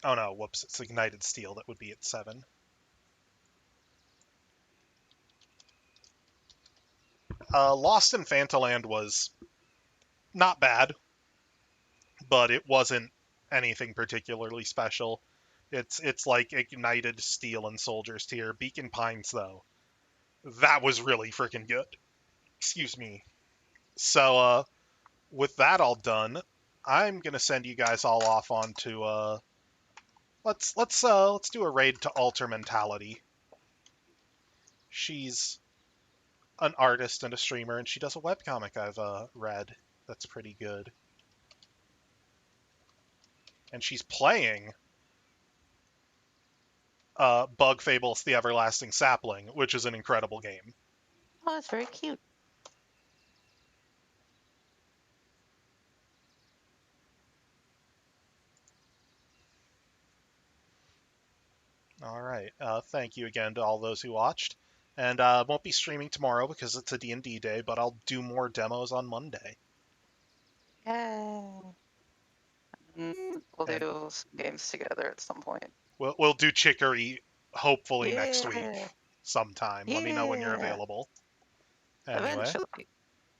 Speaker 2: Oh no, whoops, it's ignited steel that would be at 7. Lost in Fantaland was not bad, but it wasn't anything particularly special. It's like ignited steel and soldiers tier. Beacon Pines though, that was really freaking good. Excuse me. So with that all done, I'm gonna send you guys all off onto let's do a raid to Alter Mentality. She's an artist and a streamer, and she does a webcomic I've read that's pretty good. And she's playing Bug Fables: The Everlasting Sapling, which is an incredible game.
Speaker 1: Oh, that's very cute.
Speaker 2: All right. Thank you again to all those who watched. And won't be streaming tomorrow because it's a D&D day, but I'll do more demos on Monday.
Speaker 1: Yeah. We'll
Speaker 2: And
Speaker 1: do some games together at some point.
Speaker 2: we'll do Chicory hopefully next week
Speaker 1: Yeah.
Speaker 2: sometime. Let me know when you're
Speaker 1: Yeah.
Speaker 2: available. Anyway,
Speaker 1: Eventually.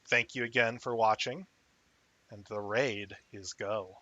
Speaker 2: thank you again for watching, and the raid is go.